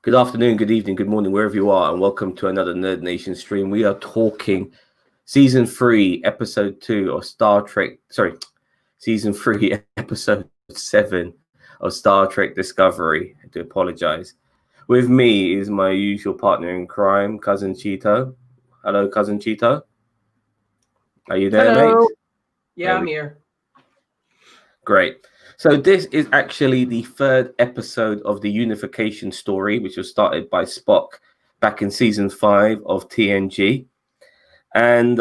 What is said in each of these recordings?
Good afternoon, good evening, good morning, wherever you are, and welcome to another Nerd Nation stream. We are talking Season 3, Episode 2 of Star Trek, Season 3, Episode 7 of Star Trek Discovery. I do apologize. With me is my usual partner in crime, Cousin Cheeto. Hello, Cousin Cheeto. Are you there, mate? Yeah, I'm here. Great. So this is actually the third episode of the Unification story, which was started by Spock back in Season 5 of TNG. And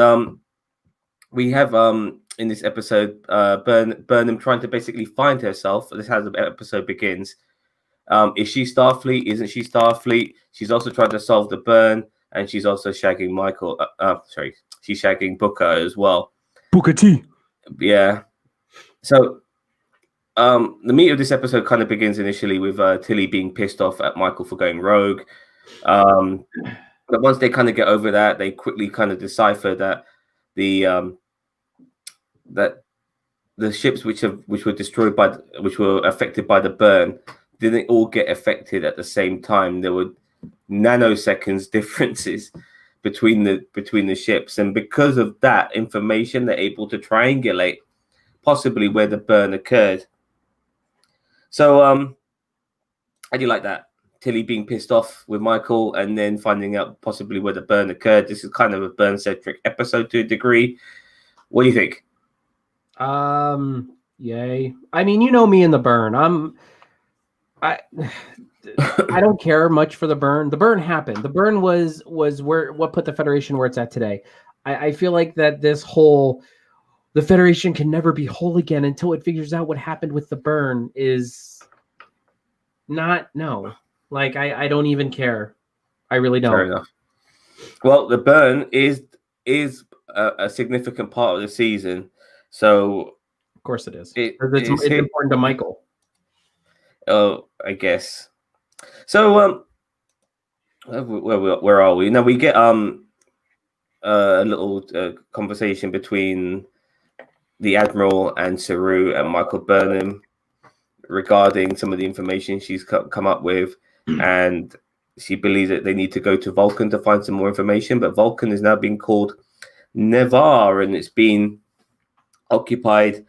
we have in this episode Burnham trying to basically find herself. This is how the episode begins. Is she Starfleet? Isn't she Starfleet? She's also trying to solve the burn, and she's also shagging Michael. She's shagging Booker as well. Booker T. Yeah. So the meat of this episode kind of begins initially with Tilly being pissed off at Michael for going rogue. But once they kind of get over that, they quickly kind of decipher that the ships which were destroyed which were affected by the burn didn't all get affected at the same time. There were nanoseconds differences between the ships, and because of that information, they're able to triangulate possibly where the burn occurred. So how do you like that? Tilly being pissed off with Michael and then finding out possibly where the burn occurred. This is kind of a burn-centric episode to a degree. What do you think? Yay. I mean, you know me and the burn. I don't care much for the burn. The burn happened. The burn was what put the Federation where it's at today. I feel like that the Federation can never be whole again until it figures out what happened with the burn is not, no. Like, I don't even care. I really don't. Fair enough. Well, the burn is a significant part of the season. So, of course it is. It's important to Michael. Oh, I guess. So, where are we? Now we get a little conversation between the Admiral and Saru and Michael Burnham regarding some of the information she's come up with, and she believes that they need to go to Vulcan to find some more information, but Vulcan is now being called Nevar, and it's been occupied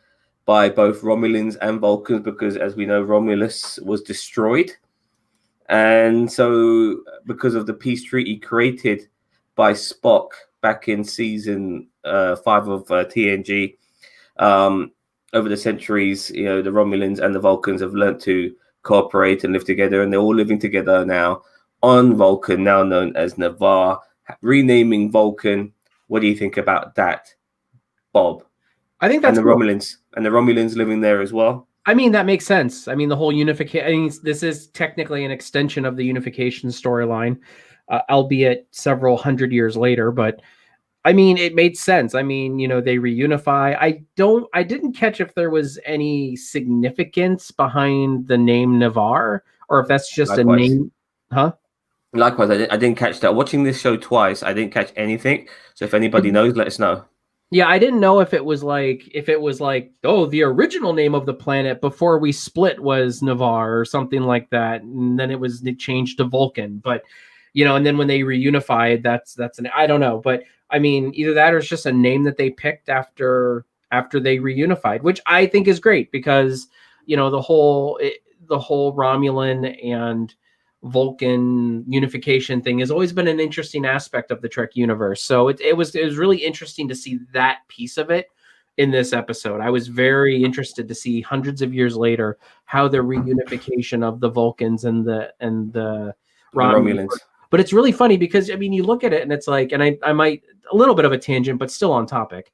by both Romulans and Vulcans because, as we know, Romulus was destroyed. And so because of the peace treaty created by Spock back in season 5 of TNG, over the centuries, the Romulans and the Vulcans have learnt to cooperate and live together, and they're all living together now on Vulcan, now known as Nevar, renaming Vulcan. What do you think about that, Bob? I think that's the Romulans living there as well. I mean, that makes sense. I mean, the whole unification. I mean, this is technically an extension of the unification storyline, albeit several hundred years later. But I mean, it made sense. I mean, they reunify. I didn't catch if there was any significance behind the name Nevar, or if that's just Likewise. a name. Huh? Likewise, I didn't catch that. Watching this show twice, I didn't catch anything. So if anybody knows, let us know. Yeah, I didn't know if it was like, oh, the original name of the planet before we split was Nevar or something like that, and then it changed to Vulcan. But and then when they reunified, that's I don't know, but I mean, either that or it's just a name that they picked after they reunified, which I think is great because the whole Romulan and Vulcan unification thing has always been an interesting aspect of the Trek universe. So it was really interesting to see that piece of it in this episode. I was very interested to see hundreds of years later how the reunification of the Vulcans and the Romulans. But it's really funny because, I mean, you look at it and it's like, and I might, a little bit of a tangent, but still on topic,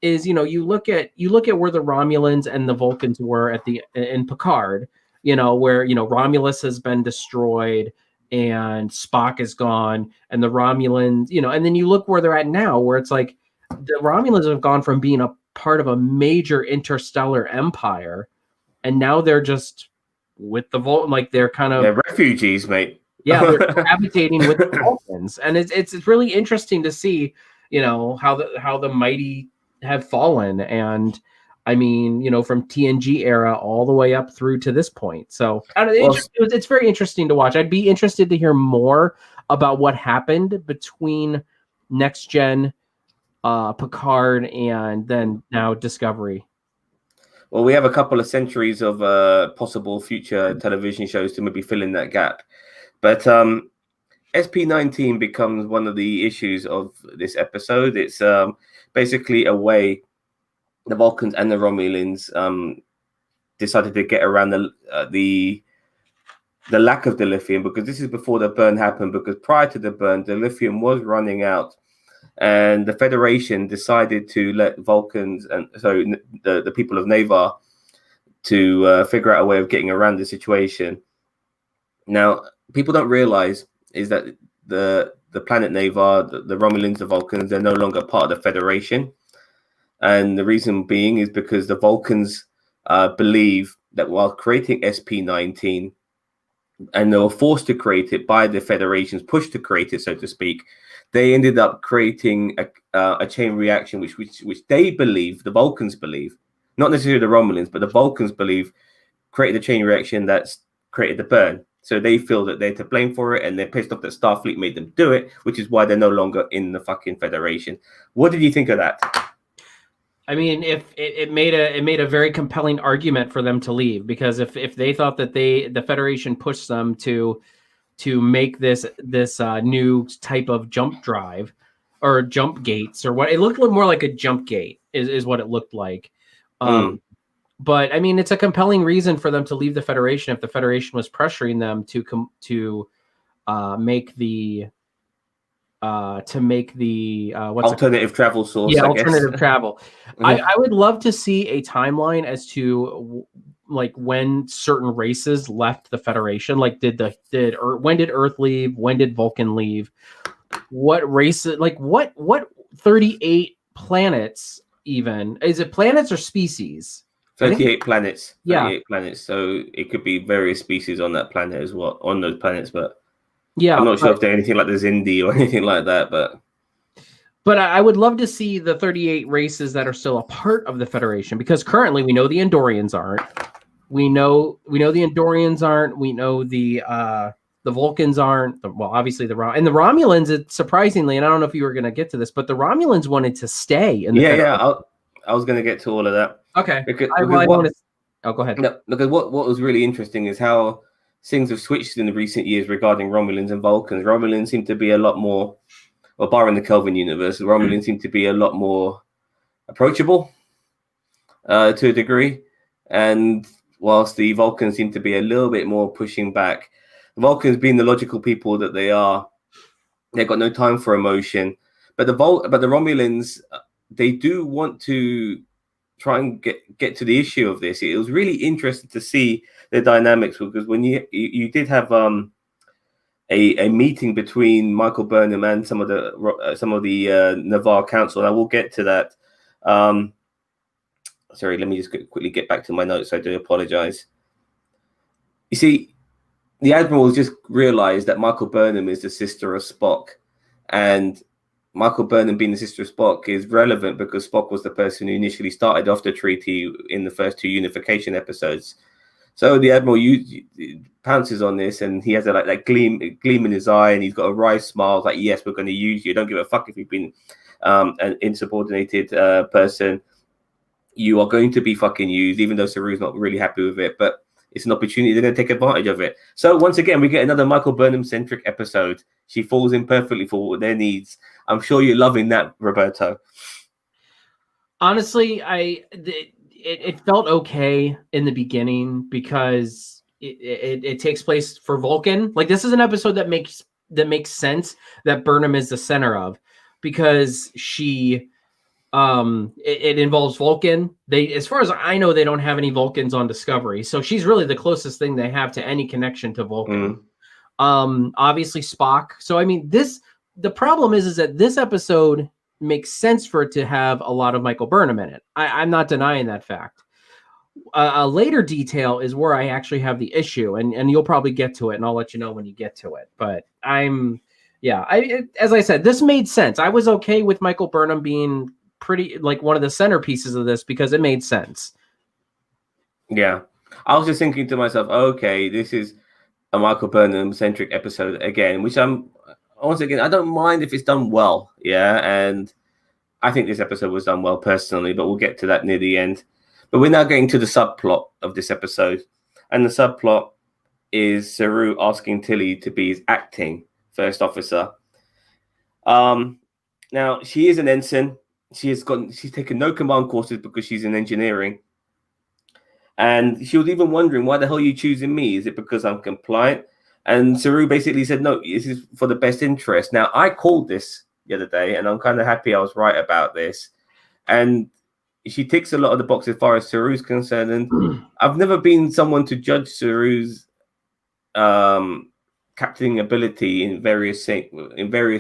is, you look at where the Romulans and the Vulcans were in Picard, where, Romulus has been destroyed and Spock is gone and the Romulans, and then you look where they're at now, where it's like the Romulans have gone from being a part of a major interstellar empire, and now they're just with the Vulcan, like they're kind of refugees, mate. Yeah, they're cohabitating with the Vulcans, and it's really interesting to see, how the mighty have fallen, and I mean, from TNG era all the way up through to this point. So I don't know, Well, it's very interesting to watch. I'd be interested to hear more about what happened between Next Gen, Picard, and then now Discovery. Well, we have a couple of centuries of possible future television shows to maybe fill in that gap. But SP-19 becomes one of the issues of this episode. It's basically a way the Vulcans and the Romulans decided to get around the lack of dilithium, because this is before the burn happened, because prior to the burn, dilithium was running out. And the Federation decided to let Vulcans and the people of Navarre to figure out a way of getting around the situation. Now, people don't realize is that the planet Navarre, the Romulans, the Vulcans, they're no longer part of the Federation. And the reason being is because the Vulcans believe that while creating SP-19, and they were forced to create it by the Federation's push to create it, so to speak, they ended up creating a chain reaction, which they believe, the Vulcans believe, not necessarily the Romulans, but the Vulcans believe created a chain reaction that's created the burn. So they feel that they're to blame for it, and they're pissed off that Starfleet made them do it, which is why they're no longer in the fucking Federation. What did you think of that? I mean, if it made a very compelling argument for them to leave, because if they thought that the Federation pushed them to make this new type of jump drive or jump gates or what, it looked more like a jump gate is what it looked like. But I mean, it's a compelling reason for them to leave the Federation if the Federation was pressuring them to make the alternative travel source. Yeah, alternative travel. I would love to see a timeline as to like when certain races left the Federation. Like, when did Earth leave? When did Vulcan leave? What races? Like, what 38 planets? Even is it planets or species? 38 planets. 38 yeah, planets. So it could be various species on that planet as well, on those planets. But yeah, I'm not sure if they're anything like the Zindi or anything like that. But I would love to see the 38 races that are still a part of the Federation, because currently we know the Andorians aren't. We know the Andorians aren't. We know the Vulcans aren't. Well, obviously the Romulans. It's surprisingly, and I don't know if you were going to get to this, but the Romulans wanted to stay in the Federation. I was going to get to all of that. Okay. Go ahead. No, because what was really interesting is how things have switched in the recent years regarding Romulans and Vulcans. Romulans seem to be a lot more, well, barring the Kelvin universe, Romulans seem to be a lot more approachable to a degree. And whilst the Vulcans seem to be a little bit more pushing back, the Vulcans, being the logical people that they are, they've got no time for emotion. But the Romulans, they do want to try and get to the issue of this. It was really interesting to see the dynamics, because when you did have a meeting between Michael Burnham and some of the Navarre Council, and I will get to that. Sorry, let me just quickly get back to my notes. I do apologize. You see, the Admiral just realized that Michael Burnham is the sister of Spock, and Michael Burnham being the sister of Spock is relevant because Spock was the person who initially started off the treaty in the first two Unification episodes. So the Admiral pounces on this, and he has that gleam in his eye, and he's got a wry smile, like, yes, we're going to use you. Don't give a fuck if you've been an insubordinated person. You are going to be fucking used, even though Saru's not really happy with it. But it's an opportunity. They're going to take advantage of it. So once again, we get another Michael Burnham-centric episode. She falls in perfectly for their needs. I'm sure you're loving that, Roberto. Honestly, it felt okay in the beginning because it takes place for Vulcan. Like, this is an episode that makes sense that Burnham is the center of, because she it involves Vulcan. They, as far as I know, they don't have any Vulcans on Discovery, so she's really the closest thing they have to any connection to Vulcan. Obviously Spock. So I mean, the problem is that this episode makes sense for it to have a lot of Michael Burnham in it. I'm not denying that fact. A later detail is where I actually have the issue, and you'll probably get to it, and I'll let you know when you get to it. But as I said, this made sense. I was okay with Michael Burnham being pretty like one of the centerpieces of this because it made sense. Yeah. I was just thinking to myself, okay, this is a Michael Burnham centric episode again, which once again, I don't mind if it's done well. Yeah. And I think this episode was done well personally, but we'll get to that near the end. But we're now getting to the subplot of this episode. And the subplot is Saru asking Tilly to be his acting first officer. Now she is an ensign. She's taken no command courses because she's in engineering. And she was even wondering, why the hell are you choosing me? Is it because I'm compliant? And Saru basically said, no, this is for the best interest. Now, I called this the other day, and I'm kind of happy I was right about this. And she ticks a lot of the boxes as far as Saru's concerned. And I've never been someone to judge Saru's captaining ability in various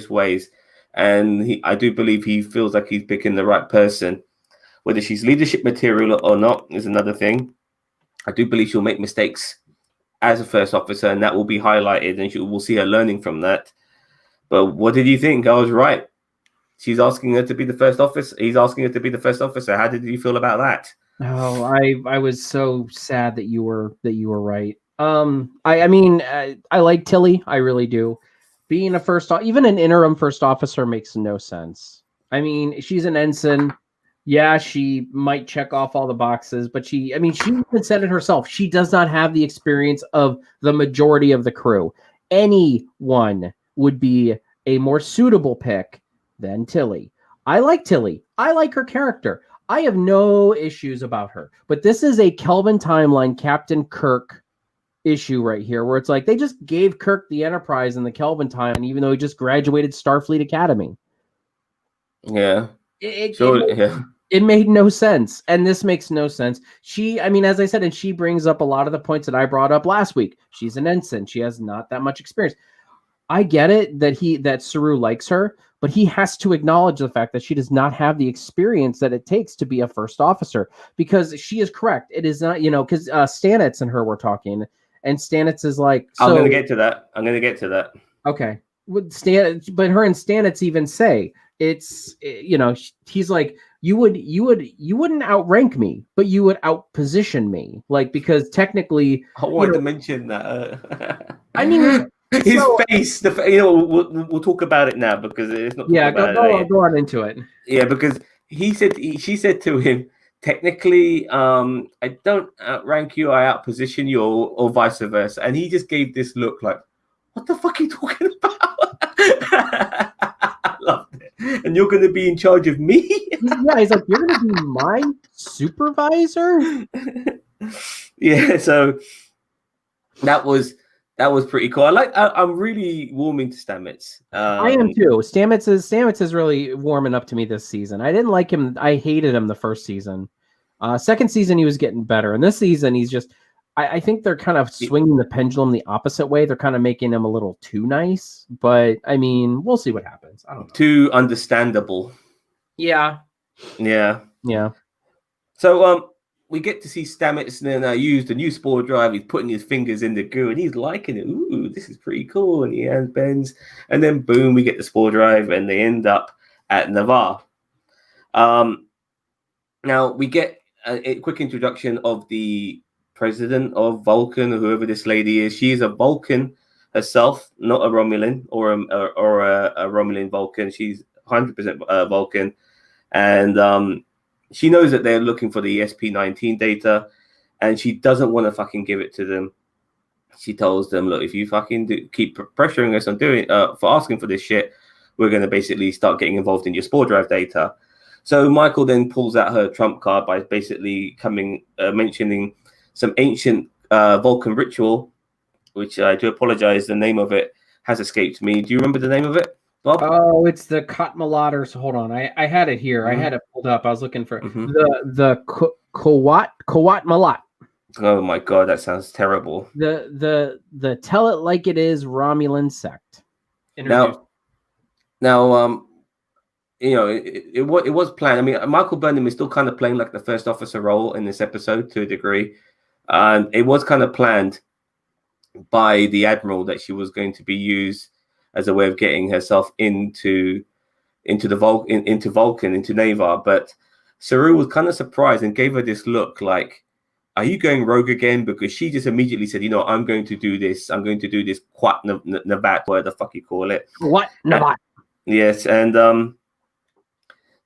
ways. And I do believe he feels like he's picking the right person. Whether she's leadership material or not is another thing. I do believe she'll make mistakes as a first officer, and that will be highlighted, and we'll see her learning from that. But what did you think? I was right. She's asking her to be the first officer. He's asking her to be the first officer. How did you feel about that? Oh, I was so sad that you were right. I mean, I like Tilly. I really do. Being even an interim first officer makes no sense. I mean, she's an ensign. Yeah, she might check off all the boxes, but she even said it herself. She does not have the experience of the majority of the crew. Anyone would be a more suitable pick than Tilly. I like Tilly. I like her character. I have no issues about her. But this is a Kelvin timeline Captain Kirk issue right here, where it's like they just gave Kirk the Enterprise in the Kelvin time, even though he just graduated Starfleet Academy. Yeah. It made no sense, and this makes no sense. As I said, and she brings up a lot of the points that I brought up last week. She's an ensign. She has not that much experience. I get it that Saru likes her, but he has to acknowledge the fact that she does not have the experience that it takes to be a first officer, because she is correct. It is not, because Stanitz and her were talking, and Stanitz is like, I'm going to get to that. Okay. But her and Stanitz even say it's, he's like, you wouldn't outrank me, but you would outposition me, like, because technically I wanted to mention that. I mean, his face, we'll talk about it now because it's not. Yeah, go on into it. Yeah, because she said to him, technically, I don't outrank you, I outposition you, or vice versa, and he just gave this look like, what the fuck are you talking about? I loved it. And you're going to be in charge of me? Yeah, he's like, you're going to be my supervisor? Yeah, so that was pretty cool. I'm really warming to Stamets. I am too. Stamets is really warming up to me this season. I didn't like him. I hated him the first season. Second season, he was getting better. And this season, he's just... I think they're kind of swinging the pendulum the opposite way. They're kind of making him a little too nice. But, I mean, we'll see what happens. I don't know. Too understandable. Yeah. Yeah. Yeah. So we get to see Stamets now use the new spore drive. He's putting his fingers in the goo and he's liking it. Ooh, this is pretty cool. And he hands bends. And then, boom, we get the spore drive and they end up at Navarre. Now, we get a quick introduction of the president of Vulcan, or whoever this lady is. She is a Vulcan herself, not a Romulan or a Romulan Vulcan. She's 100% Vulcan, and she knows that they're looking for the ESP-19 data, and she doesn't want to fucking give it to them. She tells them, "Look, if you fucking keep pressuring us on doing for asking for this shit, we're going to basically start getting involved in your spore drive data." So Michael then pulls out her trump card by basically mentioning some ancient Vulcan ritual, which I do apologize, the name of it has escaped me. Do you remember the name of it, Bob? Oh, it's the Kotmalaters. Hold on, I had it here. Mm-hmm. I had it pulled up. I was looking for the Kowat Malat. Oh my god, that sounds terrible. The tell it like it is Romulan sect. Now, it was planned. I mean, Michael Burnham is still kind of playing like the first officer role in this episode to a degree. And it was kind of planned by the Admiral that she was going to be used as a way of getting herself into into into Vulcan, into Navar. But Saru was kind of surprised and gave her this look like, are you going rogue again? Because she just immediately said, I'm going to do this. I'm going to do this Quat Navat, whatever the fuck you call it. What? Navat. Yes. And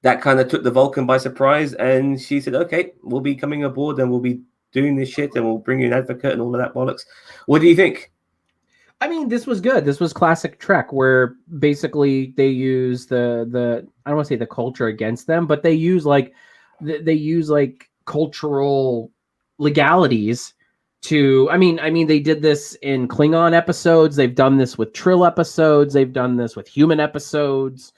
that kind of took the Vulcan by surprise. And she said, okay, we'll be coming aboard and we'll be doing this shit and we'll bring you an advocate and all of that bollocks. What do you think? I mean, this was good. This was classic Trek, where basically they use the I don't want to say the culture against them, but they use like cultural legalities to. I mean, they did this in Klingon episodes. They've done this with Trill episodes. They've done this with human episodes.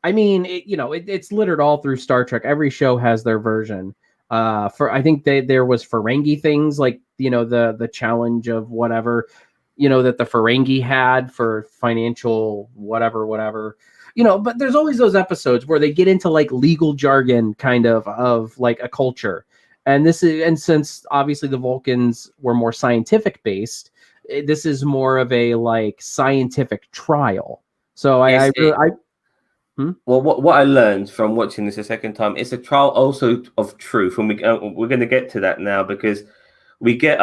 I mean, it's littered all through Star Trek. Every show has their version. I think there was Ferengi things like the challenge of whatever. That the Ferengi had for financial whatever, but there's always those episodes where they get into like legal jargon kind of like a culture. And since obviously the Vulcans were more scientific based, this is more of a like scientific trial. So Well, what I learned from watching this a second time, it's a trial also of truth. And we're going to get to that now because we get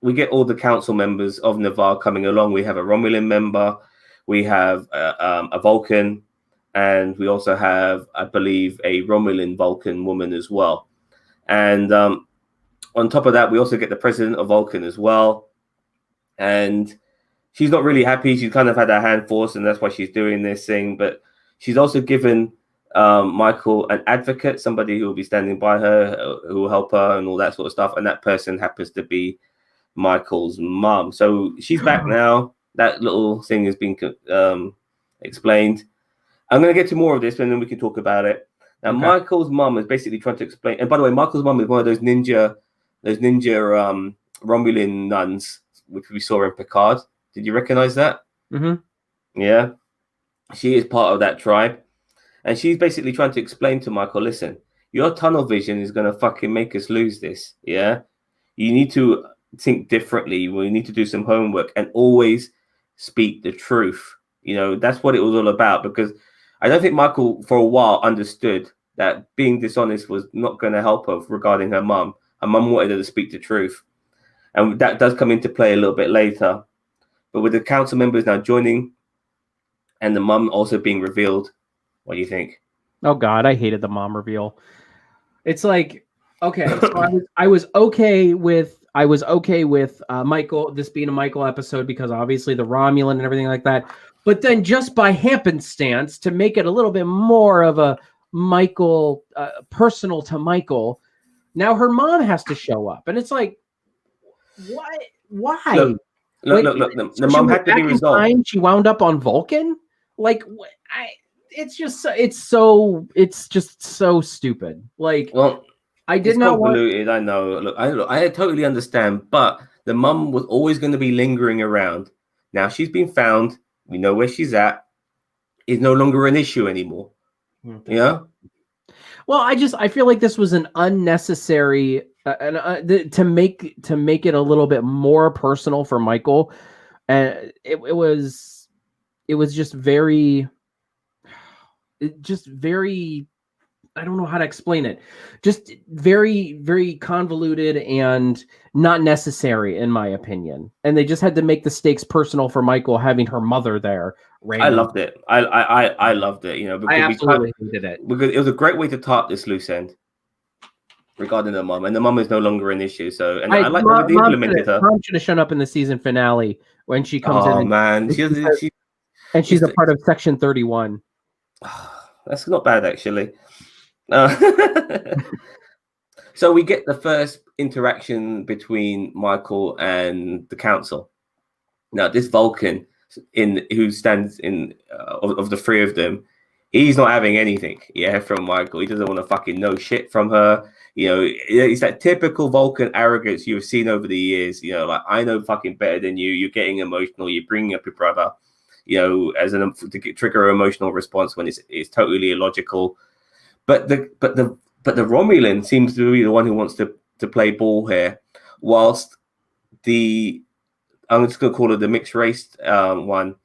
we get all the council members of Navar coming along. We have a Romulan member, we have a Vulcan, and we also have, I believe, a Romulan Vulcan woman as well. And on top of that, we also get the president of Vulcan as well. And she's not really happy. She's kind of had her hand forced, and that's why she's doing this thing. But she's also given Michael an advocate, somebody who will be standing by her, who will help her and all that sort of stuff. And that person happens to be Michael's mom. So she's back now. That little thing has been explained. I'm going to get to more of this and then we can talk about it. Now, okay. Michael's mom is basically trying to explain. And by the way, Michael's mom is one of those ninja Romulan nuns, which we saw in Picard. Did you recognize that? Mm-hmm. Yeah. She is part of that tribe. And she's basically trying to explain to Michael, listen, your tunnel vision is going to fucking make us lose this. Yeah. You need to think differently. We need to do some homework and always speak the truth. That's what it was all about, because I don't think Michael for a while understood that being dishonest was not going to help her regarding her mum. Her mum wanted her to speak the truth. And that does come into play a little bit later. But with the council members now joining and the mum also being revealed, what do you think? Oh God, I hated the mom reveal. It's like, okay, so I was okay with Michael, this being a Michael episode, because obviously the Romulan and everything like that. But then just by happenstance, to make it a little bit more of a Michael, personal to Michael, now her mom has to show up. And it's like, what? Why? Look. The mom had to be resolved. She wound up on Vulcan? Like, it's just so stupid. Like, well, I did not want. I know. Look, I totally understand, but the mum was always going to be lingering around. Now she's been found. We know where she's at. It's no longer an issue anymore. Okay. Yeah. Well, I feel like this was an unnecessary to make it a little bit more personal for Michael, and it was just very. I don't know how to explain it. Just very, very convoluted and not necessary, in my opinion. And they just had to make the stakes personal for Michael, having her mother there. I loved it. I loved it. Because I absolutely hated it. Because it was a great way to top this loose end regarding the mom, and the mom is no longer an issue. So, and I like how they implemented her. Mom should have shown up in the season finale when she comes in. Oh man, she's a part of Section 31. That's not bad, actually. So we get the first interaction between Michael and the council. Now, this Vulcan, who stands in of the three of them, he's not having anything, from Michael. He doesn't want to fucking know shit from her. It's that typical Vulcan arrogance you've seen over the years. Like, I know fucking better than you. You're getting emotional. You're bringing up your brother. To trigger an emotional response when it's totally illogical. But the Romulan seems to be the one who wants to play ball here, whilst I'm just going to call her the mixed race one.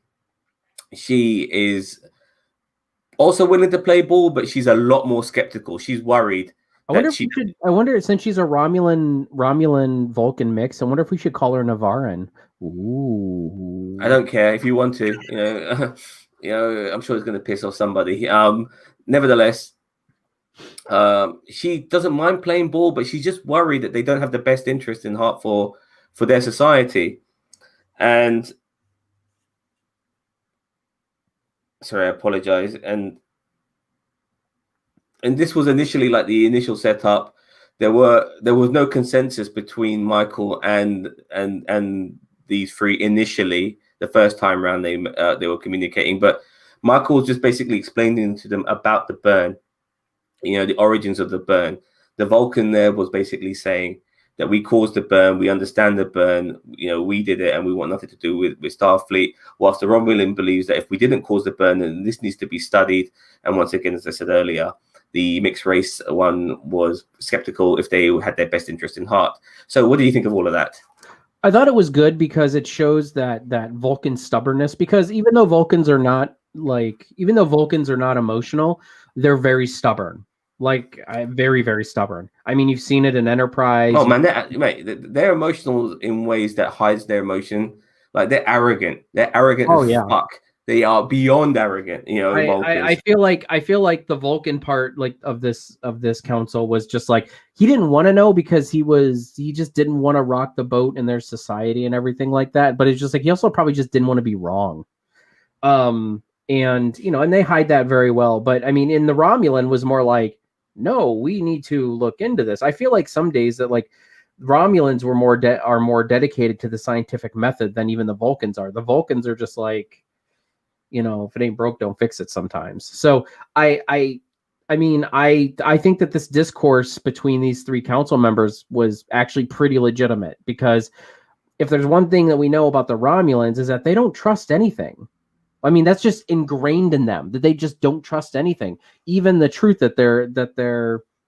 She is also willing to play ball, but she's a lot more skeptical. She's worried. I wonder since she's a Romulan Vulcan mix, I wonder if we should call her Navarin. Ooh. I don't care if you want to. I'm sure it's going to piss off somebody. Nevertheless, she doesn't mind playing ball, but she's just worried that they don't have the best interest in heart for their society. And sorry, I apologize. And this was initially like the initial setup. There was no consensus between Michael and these three initially. The first time around, they were communicating, but Michael was just basically explaining to them about the burn, the origins of the burn. The Vulcan there was basically saying that we caused the burn, we understand the burn, we did it, and we want nothing to do with Starfleet. Whilst the Romulan believes that if we didn't cause the burn, then this needs to be studied. And once again, as I said earlier, the mixed race one was skeptical if they had their best interest in heart. So what do you think of all of that? I thought it was good because it shows that Vulcan stubbornness, because even though Vulcans are not emotional, they're very stubborn. Very, very stubborn. I mean, you've seen it in Enterprise. Oh man, they're emotional in ways that hides their emotion. Like they're arrogant. They're arrogant as fuck. They are beyond arrogant. I feel like the Vulcan part of this council was just like he didn't want to know because he just didn't want to rock the boat in their society and everything like that. But it's just like he also probably just didn't want to be wrong. And they hide that very well. But I mean, in the Romulan was more like, no, we need to look into this. I feel like some days that like Romulans were are more dedicated to the scientific method than even the Vulcans are. The Vulcans are just like, if it ain't broke, don't fix it sometimes. So I think that this discourse between these three council members was actually pretty legitimate, because if there's one thing that we know about the Romulans is that they don't trust anything. I mean, that's just ingrained in them, that they just don't trust anything, even the truth that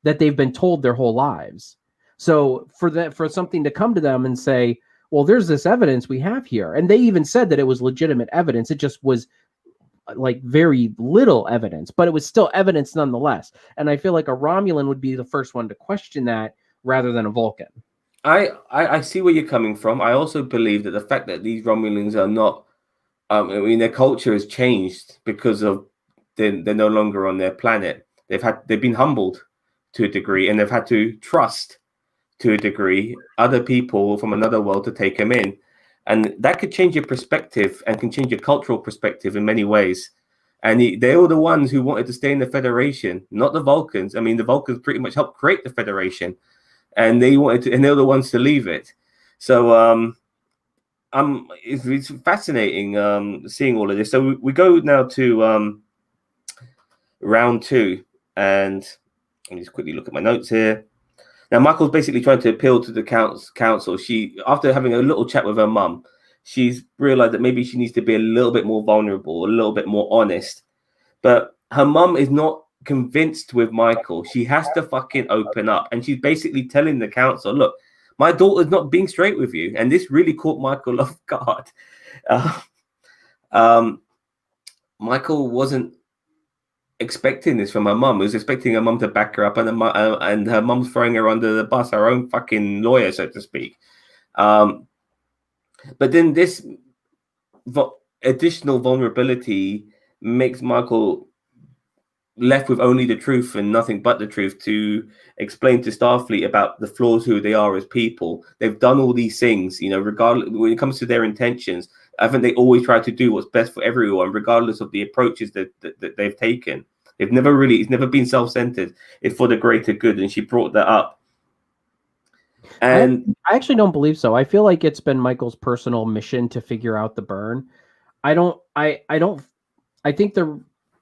they've been told their whole lives. So for something to come to them and say, well, there's this evidence we have here, and they even said that it was legitimate evidence. It just was like very little evidence, but it was still evidence nonetheless. And I feel like a Romulan would be the first one to question that rather than a Vulcan. I see where you're coming from. I also believe that the fact that these Romulans are not, their culture has changed because of they're no longer on their planet. They've been humbled to a degree, and they've had to trust to a degree other people from another world to take them in. And that could change your perspective and can change your cultural perspective in many ways. And they were the ones who wanted to stay in the Federation, not the Vulcans. I mean, the Vulcans pretty much helped create the Federation, and they wanted to, and they're the ones to leave it. So it's fascinating seeing all of this. So we go now to round 2, and let me just quickly look at my notes here. Now, Michael's basically trying to appeal to the council. She, after having a little chat with her mum, she's realized that maybe she needs to be a little bit more vulnerable, a little bit more honest. But her mum is not convinced with Michael. She has to fucking open up. And she's basically telling the council, look, my daughter's not being straight with you. And this really caught Michael off guard. Michael wasn't expecting this from her mum. He was expecting her mum to back her up, and her mum's throwing her under the bus, her own fucking lawyer, so to speak. But then this additional vulnerability makes Michael left with only the truth and nothing but the truth to explain to Starfleet about the flaws, who they are as people. They've done all these things, regardless when it comes to their intentions. I think they always try to do what's best for everyone, regardless of the approaches that they've taken. It's never been self-centered. It's for the greater good, and she brought that up. And I actually don't believe so. I feel like it's been Michael's personal mission to figure out the burn. I think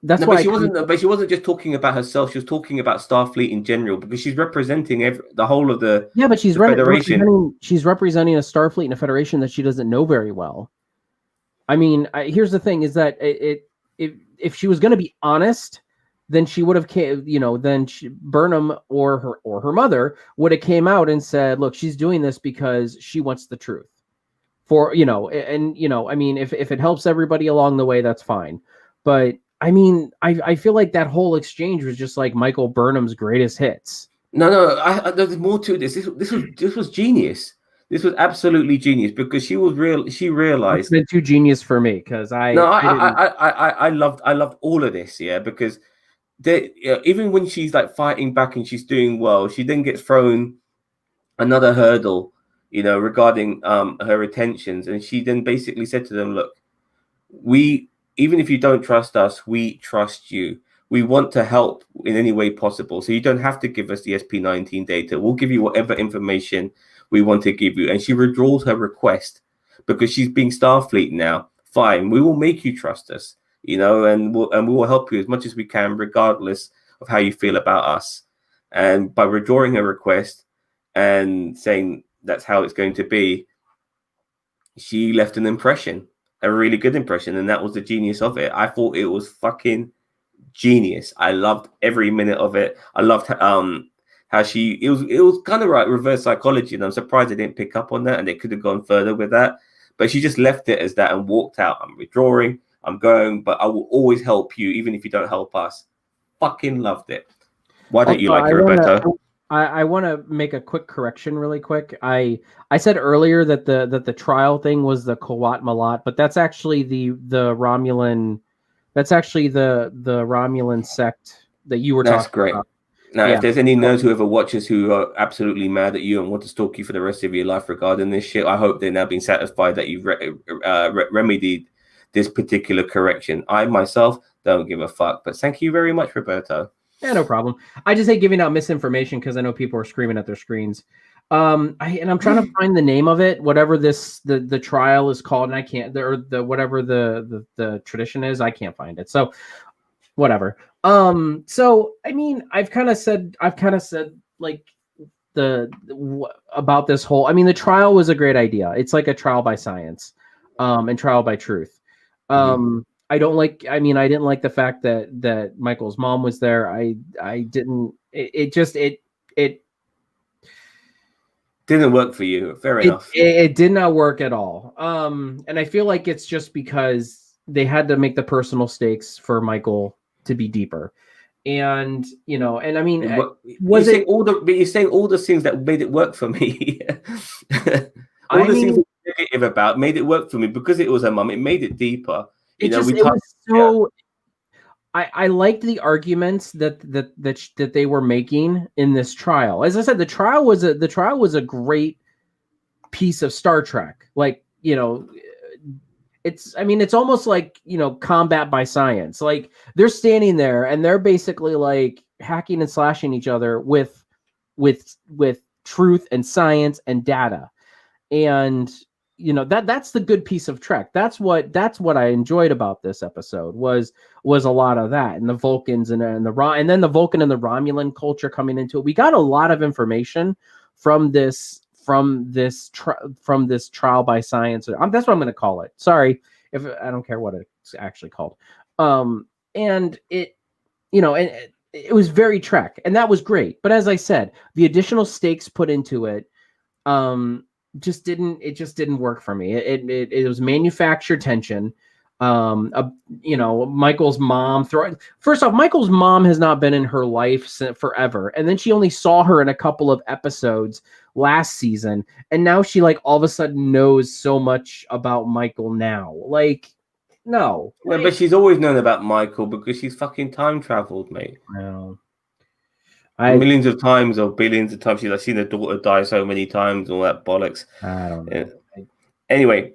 that's why she wasn't just talking about herself. She was talking about Starfleet in general, because she's representing the whole of the but she's Federation. She's representing a Starfleet and a Federation that she doesn't know very well. I mean, here's the thing: is that if she was going to be honest, then she would have Burnham or her mother would have came out and said, "Look, she's doing this because she wants the truth." I mean, if it helps everybody along the way, that's fine. But I mean, I feel like that whole exchange was just like Michael Burnham's greatest hits. No, there's more to this. This was genius. This was absolutely genius because she It's realized. been too genius for me because No, I didn't. I loved all of this, yeah, because even when she's like fighting back and she's doing well, she then gets thrown another hurdle, regarding her intentions, and she then basically said to them, "Look, we even if you don't trust us, we trust you. We want to help in any way possible. So you don't have to give us the SP-19 data. We'll give you whatever information we want to give you." And she withdraws her request because she's being Starfleet now. Fine, we will make you trust us, and we will help you as much as we can, regardless of how you feel about us. And by withdrawing her request and saying that's how it's going to be, she left an impression, a really good impression, and that was the genius of it. I thought it was fucking genius. I loved every minute of it. I loved how it was kind of like reverse psychology, and I'm surprised they didn't pick up on that, and they could have gone further with that. But she just left it as that and walked out. I'm withdrawing, I'm going, but I will always help you, even if you don't help us. Fucking loved it. Why don't you like it, Roberto? I want to make a quick correction really quick. I said earlier that the trial thing was the Kawat Malat, but that's actually the Romulan. That's actually the Romulan sect that you were That's talking great. about. Now, Yeah. if there's any nerds who ever watches who are absolutely mad at you and want to stalk you for the rest of your life regarding this shit, I hope they're now being satisfied that you've remedied this particular correction. I myself don't give a fuck, but thank you very much, Roberto. Yeah, no problem. I just hate giving out misinformation because I know people are screaming at their screens. I'm trying to find the name of it, whatever the trial is called, and I can't, or the whatever the tradition is, I can't find it. So whatever. So I mean, I've kind of said like about this whole. I mean, the trial was a great idea. It's like a trial by science, and trial by truth. I don't like. I mean, I didn't like the fact that Michael's mom was there. I didn't. It just didn't work for you. Fair enough. It did not work at all. And I feel like it's just because they had to make the personal stakes for Michael to be deeper. And and I mean, you're saying all the things that made it work for me. All the things that were negative about made it work for me because it was her mum. It made it deeper. I liked the arguments that they were making in this trial. As I said, the trial was a great piece of Star Trek. Like, it's almost like, combat by science. Like, they're standing there and they're basically like hacking and slashing each other with truth and science and data. And that's the good piece of Trek. That's what I enjoyed about this episode was a lot of that, and the Vulcans and then the Vulcan and the Romulan culture coming into it. We got a lot of information from this trial by science. That's what I'm going to call it. Sorry if I don't care what it's actually called. And it, and it was very Trek, and that was great. But as I said, the additional stakes put into it, just didn't work for me. It was manufactured tension. Michael's mom first off, Michael's mom has not been in her life since forever, and then she only saw her in a couple of episodes last season, and now she like all of a sudden knows so much about Michael now. Like, no. Yeah, but she's always known about Michael because she's fucking time traveled, mate. Well, millions of times or billions of times. She's like seen her daughter die so many times, all that bollocks. I don't know. Anyway,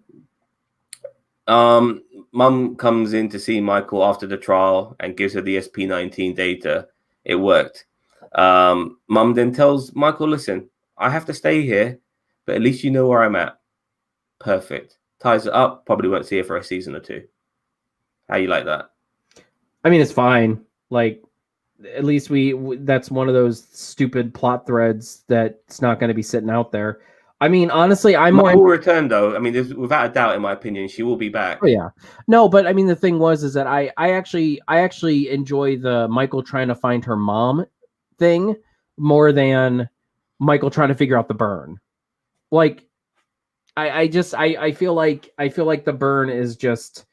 Mum comes in to see Michael after the trial and gives her the SP-19 data. It worked. Mum then tells Michael, "Listen, I have to stay here, but at least you know where I'm at." Perfect. Ties it up. Probably won't see her for a season or two. How you like that? I mean, it's fine. Like, at least that's one of those stupid plot threads that's not going to be sitting out there. I mean, honestly, will return though. I mean, without a doubt, in my opinion, she will be back. Oh yeah, no, but I mean, the thing is that I actually enjoy the Michael trying to find her mom thing more than Michael trying to figure out the burn. Like, I feel like the burn is just.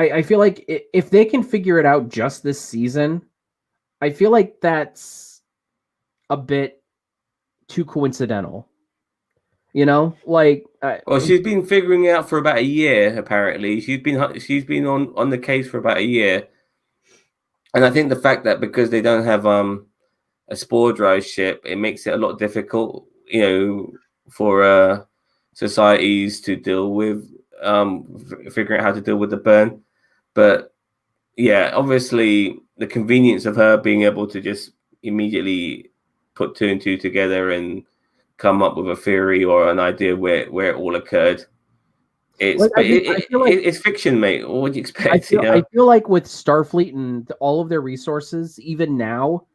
I feel like if they can figure it out just this season, I feel like that's a bit too coincidental. You know, like well, she's been figuring it out for about a year. Apparently, she's been on the case for about a year, and I think the fact that because they don't have a spore drive ship, it makes it a lot difficult, for societies to deal with figuring out how to deal with the burn. But yeah, obviously the convenience of her being able to just immediately put two and two together and come up with a theory or an idea where it all occurred. It's fiction, mate. What do you expect? I feel like with Starfleet and all of their resources, even now,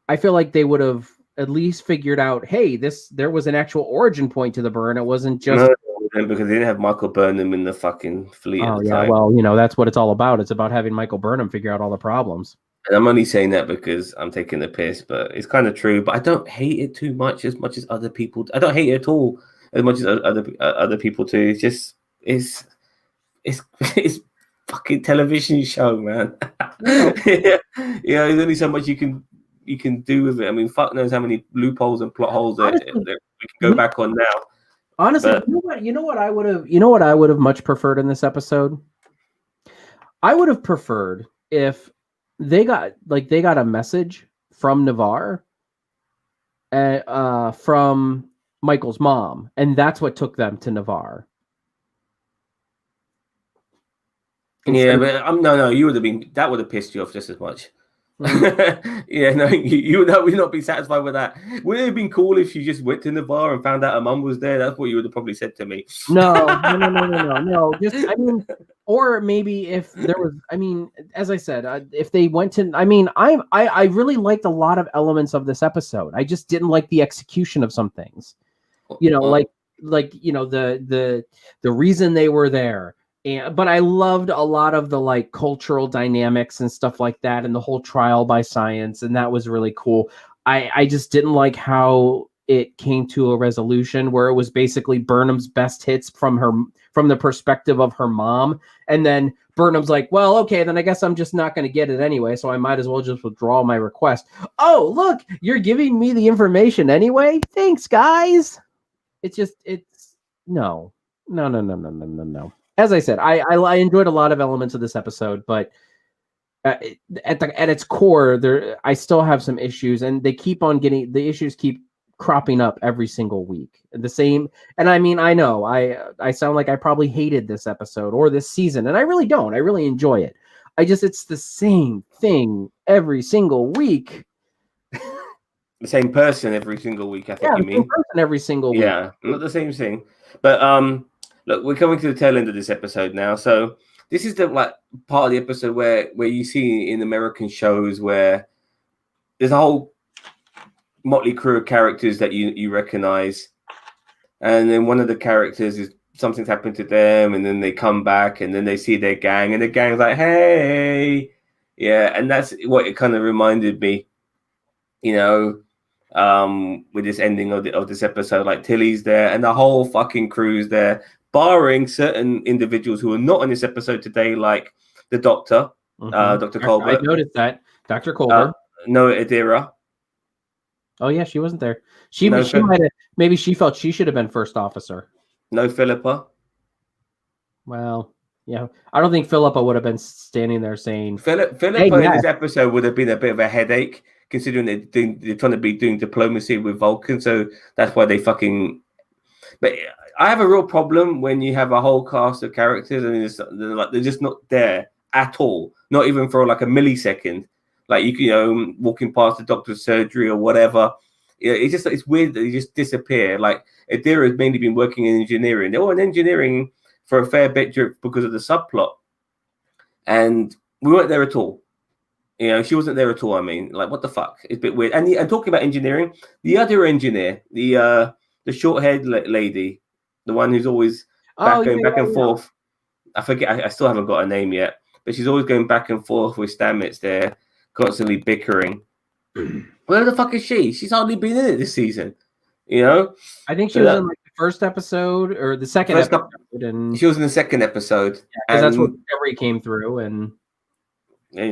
I feel like they would have at least figured out, hey, there was an actual origin point to the burn. It wasn't just because they didn't have Michael Burnham in the fucking fleet at the time. Well, that's what it's all about. It's about having Michael Burnham figure out all the problems. And I'm only saying that because I'm taking the piss, but it's kind of true. But I don't hate it too much as other people. I don't hate it at all as much as other people do. It's just it's fucking television show, man. Yeah, there's only so much you can do with it. I mean, fuck knows how many loopholes and plot holes that we can go back on now. Honestly, you know what I would have much preferred in this episode? I would have preferred if they got a message from Navarre from Michael's mom, and that's what took them to Navarre. Yeah, but no, you would have been, that would have pissed you off just as much. Yeah, no, you would not be satisfied with that. Would it have been cool if she just went to Navarre and found out her mum was there? That's what you would have probably said to me. No. Just, I mean, or maybe if there was, I mean, as I said, if they went to, I mean, I really liked a lot of elements of this episode. I just didn't like the execution of some things. Like the reason they were there. But I loved a lot of the like cultural dynamics and stuff like that, and the whole trial by science, and that was really cool. I just didn't like how it came to a resolution where it was basically Burnham's best hits from the perspective of her mom, and then Burnham's like, well, okay, then I guess I'm just not going to get it anyway, so I might as well just withdraw my request. Oh, look, you're giving me the information anyway. Thanks, guys. It's no. As I said, I enjoyed a lot of elements of this episode, but at its core, I still have some issues, and the issues keep cropping up every single week. The same, and I mean, I know I sound like I probably hated this episode or this season, and I really don't. I really enjoy it. It's the same thing every single week. The same person every single week. I think you mean. Same person every single week. Yeah, not the same thing, but look, we're coming to the tail end of this episode now. So this is the part of the episode where you see in American shows where there's a whole motley crew of characters that you recognize, and then one of the characters is something's happened to them, and then they come back, and then they see their gang, and the gang's like, "Hey, yeah," and that's what it kind of reminded me, with this ending of this episode. Like Tilly's there, and the whole fucking crew's there. Barring certain individuals who are not on this episode today, like the Doctor, Dr. Colbert. I noticed that. Dr. Colbert. No, Adira. Oh, yeah, she wasn't there. She might have, maybe she felt she should have been first officer. No, Philippa. Well, yeah. I don't think Philippa would have been standing there saying... Philippa in this episode would have been a bit of a headache, considering they're trying to be doing diplomacy with Vulcan, so that's why they fucking... But I have a real problem when you have a whole cast of characters and they're just not there at all, not even for like a millisecond. Like walking past the doctor's surgery or whatever. It's weird that they just disappear. Like Adira has mainly been working in engineering. They were in engineering for a fair bit because of the subplot, and we weren't there at all. She wasn't there at all. I mean, like, what the fuck? It's a bit weird. And talking about engineering, the other engineer, the short-haired lady, the one who's always going back and forth. I forget. I still haven't got her name yet, but she's always going back and forth with Stamets there, constantly bickering. Where the fuck is she? She's hardly been in it this season. I think she was in like the first episode or the second episode. and she was in the second episode, because that's where Discovery came through, and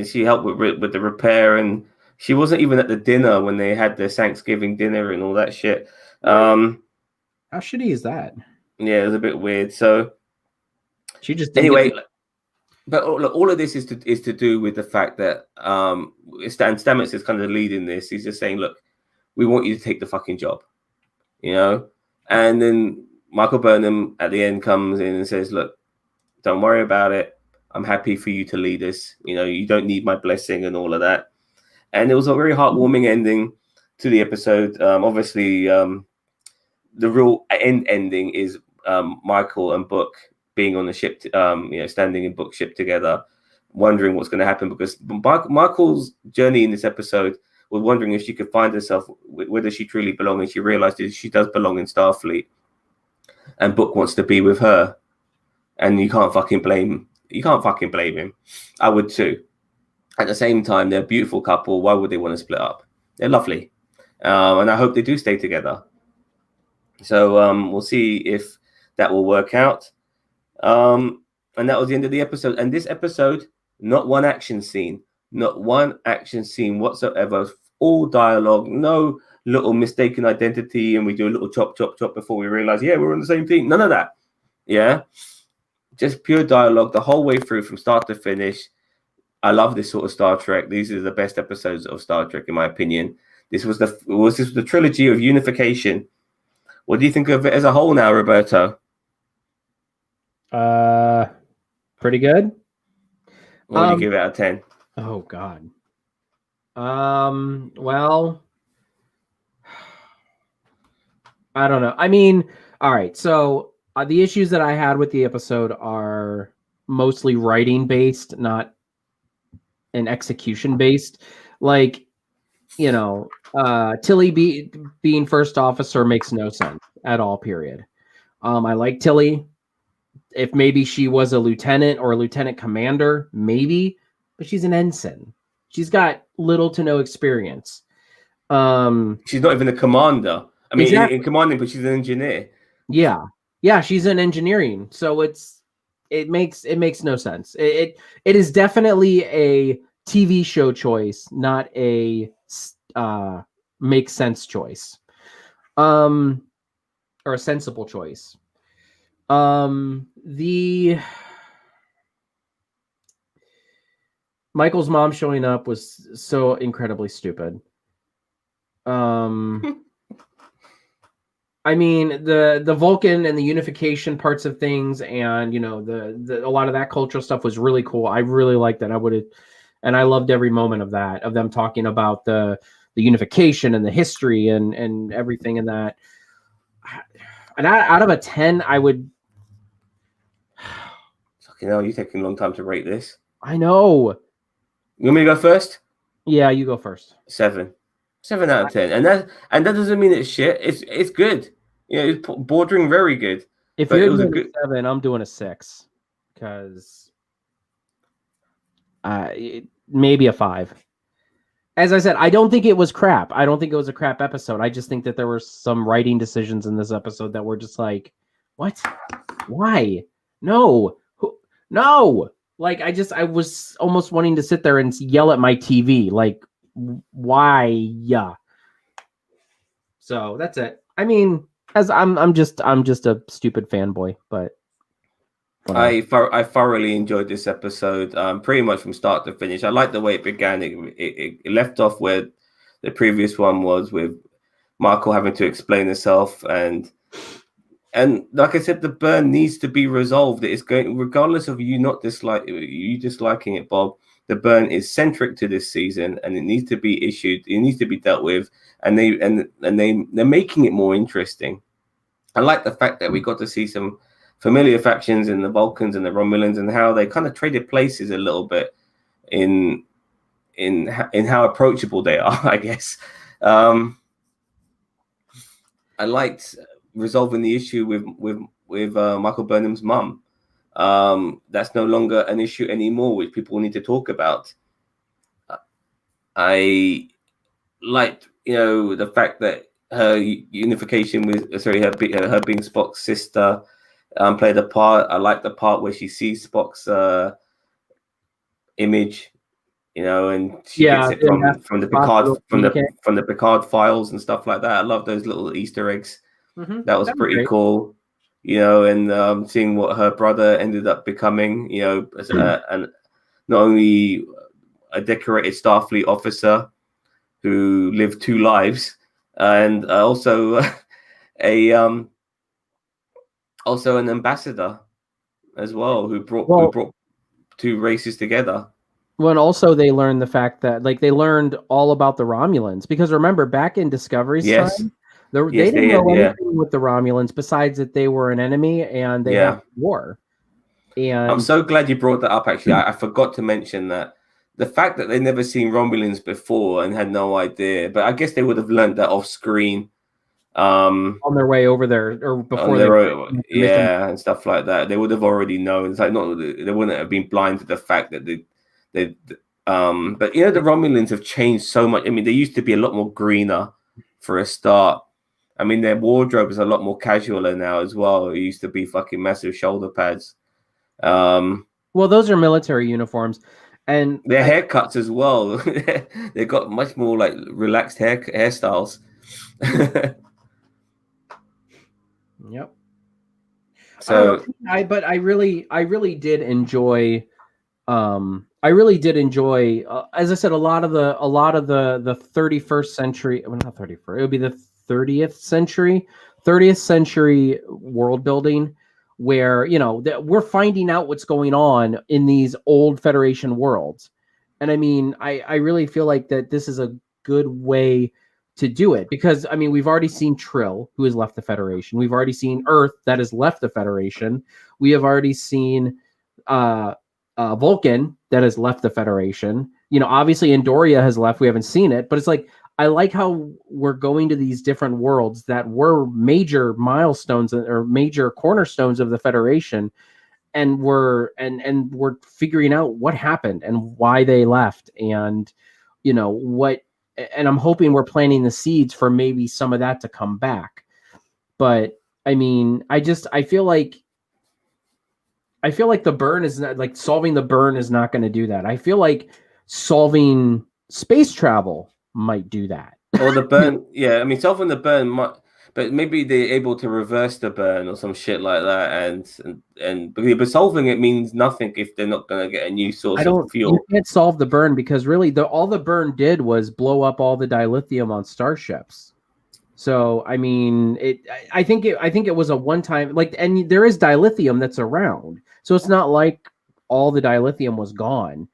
she helped with the repair, and she wasn't even at the dinner when they had the Thanksgiving dinner and all that shit. how shitty is that? Yeah, it was a bit weird. So she just didn't anyway. But look, all of this is to do with the fact that Stamets is kind of leading this. He's just saying, look, we want you to take the fucking job, you know? And then Michael Burnham at the end comes in and says, look, don't worry about it. I'm happy for you to lead us. You know, you don't need my blessing and all of that. And it was a very heartwarming ending to the episode. Obviously, the real ending is Michael and Book being on the ship, standing in Book ship together, wondering what's going to happen, because Michael's journey in this episode was wondering if she could find herself, whether she truly belongs, and she realized that she does belong in Starfleet, and Book wants to be with her, and you can't fucking blame him. I would too. At the same time, they're a beautiful couple. Why would they want to split up? They're lovely, and I hope they do stay together. So we'll see if that will work out. And that was the end of the episode. And this episode, not one action scene whatsoever. All dialogue, no little mistaken identity, and we do a little chop before we realize, yeah, we're on the same team. None of that. Yeah, just pure dialogue the whole way through from start to finish. I love this sort of Star Trek. These are the best episodes of Star Trek, in my opinion. This was the trilogy of Unification. What do you think of it as a whole now, Roberto? Pretty good. What do you give it out of 10? Oh God. Well, I don't know. I mean, all right. So the issues that I had with the episode are mostly writing based, not an execution based. Like, you know, Tilly being first officer makes no sense at all. Period. I like Tilly. If maybe she was a lieutenant or a lieutenant commander, maybe, but she's an ensign. She's got little to no experience. She's not even a commander. I mean, exactly. in commanding, but she's an engineer. Yeah, she's in engineering, so it makes no sense. It is definitely a TV show choice, not a make sense choice, or a sensible choice. The Michael's mom showing up was so incredibly stupid. I mean, the Vulcan and the unification parts of things, and you know, the a lot of that cultural stuff was really cool. I really liked that. I loved every moment of that, of them talking about the unification and the history and everything in that. And out of a 10, I would. Fucking hell, you're taking a long time to rate this. I know. You want me to go first? Yeah, you go first. 7 out of 10, and that doesn't mean it's shit. It's good. You know, it's bordering very good. If you're doing a 7, I'm doing a 6, because maybe a 5. As I said, I don't think it was crap. I don't think it was a crap episode. I just think that there were some writing decisions in this episode that were just like, what? Why? No. Like, I was almost wanting to sit there and yell at my TV. Like, why? Yeah. So that's it. I mean, as I'm just a stupid fanboy, but whatever. I thoroughly enjoyed this episode, pretty much from start to finish. I like the way it began. It left off where the previous one was, with Michael having to explain himself, and like I said, the burn needs to be resolved. It's going, regardless of you disliking it, Bob. The burn is centric to this season, and it needs to be issued. It needs to be dealt with, and they're making it more interesting. I like the fact that we got to see some familiar factions in the Vulcans and the Romulans, and how they kind of traded places a little bit in how approachable they are, I guess. I liked resolving the issue with Michael Burnham's mum. That's no longer an issue anymore, which people need to talk about. I liked, the fact that her unification with, her being Spock's sister, played a part. I like the part where she sees Spock's image, and she gets it from the Picard files and stuff like that. I love those little Easter eggs. Mm-hmm. That was pretty cool, and seeing what her brother ended up becoming, as and not only a decorated Starfleet officer who lived 2 lives, and also an ambassador as well who brought 2 races together. Well, and also they learned the fact that they learned all about the Romulans, because remember back in Discovery's time, they didn't know anything with the Romulans besides that they were an enemy and they had war. And I'm so glad you brought that up. Actually, I forgot to mention that the fact that they never seen Romulans before and had no idea, but I guess they would have learned that off screen. On their way over there, or before and stuff like that, they would have already known. It's like they wouldn't have been blind to the fact that but the Romulans have changed so much. I mean, they used to be a lot more greener for a start. I mean, their wardrobe is a lot more casualer now as well. It used to be fucking massive shoulder pads. Well, those are military uniforms, and their haircuts as well. They got much more like relaxed hairstyles. Yep. So I really did enjoy. I really did enjoy, as I said, a lot of the 31st century. Well, not 31st. It would be the 30th century world building, where we're finding out what's going on in these old Federation worlds, and I mean, I really feel like that this is a good way to do it, because I mean, we've already seen Trill, who has left the Federation. We've already seen Earth, that has left the Federation. We have already seen Vulcan, that has left the Federation. Obviously Andoria has left. We haven't seen it, but it's like, I like how we're going to these different worlds that were major milestones or major cornerstones of the Federation, and we're figuring out what happened and why they left, and and I'm hoping we're planting the seeds for maybe some of that to come back. But I mean, I feel like the burn is not, like, solving the burn is not going to do that. I feel like solving space travel might do that. Or the burn, yeah. I mean, solving the burn might, but maybe they're able to reverse the burn or some shit like that. But solving it means nothing if they're not going to get a new source of fuel. You can't solve the burn, because really, all the burn did was blow up all the dilithium on starships. So I mean, I think it was a one-time, and there is dilithium that's around, so it's not like all the dilithium was gone.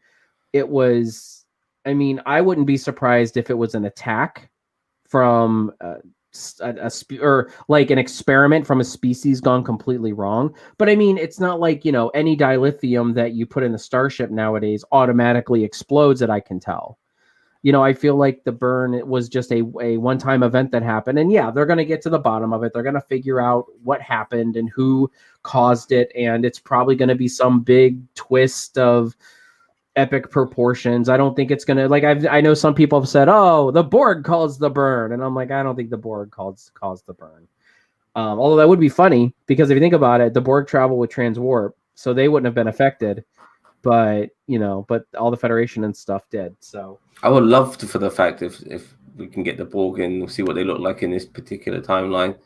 It was, I mean, I wouldn't be surprised if it was an attack from or like an experiment from a species gone completely wrong. But I mean, it's not like, any dilithium that you put in a starship nowadays automatically explodes, that I can tell. I feel like the burn, it was just a one-time event that happened. And yeah, they're going to get to the bottom of it. They're going to figure out what happened and who caused it. And it's probably going to be some big twist of epic proportions. I don't think it's going to, I know some people have said, oh, the Borg caused the burn. And I'm like, I don't think the Borg caused the burn. Although that would be funny, because if you think about it, the Borg travel with transwarp, so they wouldn't have been affected. But but all the Federation and stuff did. So I would love for the fact if we can get the Borg in, we'll see what they look like in this particular timeline.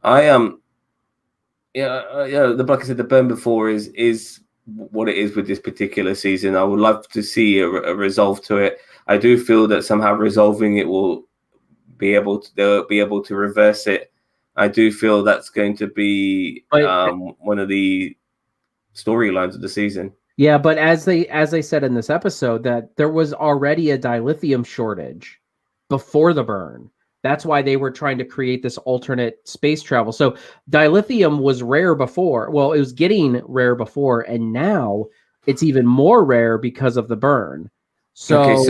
Like I said, the burn before is what it is with this particular season. I would love to see a resolve to it. I do feel that somehow resolving it will they'll be able to reverse it. I do feel that's going to be one of the storylines of the season. Yeah, but as they said in this episode, that there was already a dilithium shortage before the burn. That's why they were trying to create this alternate space travel. So dilithium was rare before. Well, it was getting rare before, and now it's even more rare because of the burn. So okay,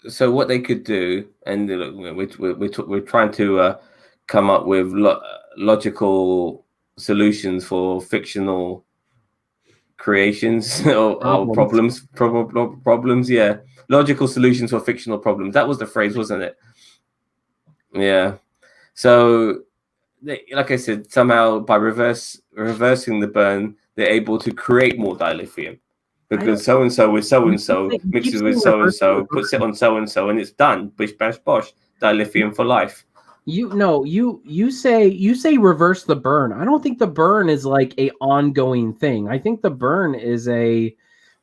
so what they could do, and we're trying to come up with logical solutions for fictional creations or problems. Yeah, logical solutions for fictional problems. That was the phrase, wasn't it? Yeah. So like I said, somehow by reversing the burn, they're able to create more dilithium because so and so with so and so mixes with so and so, puts it on so and so, and it's done. Bish bash bosh, dilithium for life. You say reverse the burn. I don't think the burn is like a ongoing thing. I think the burn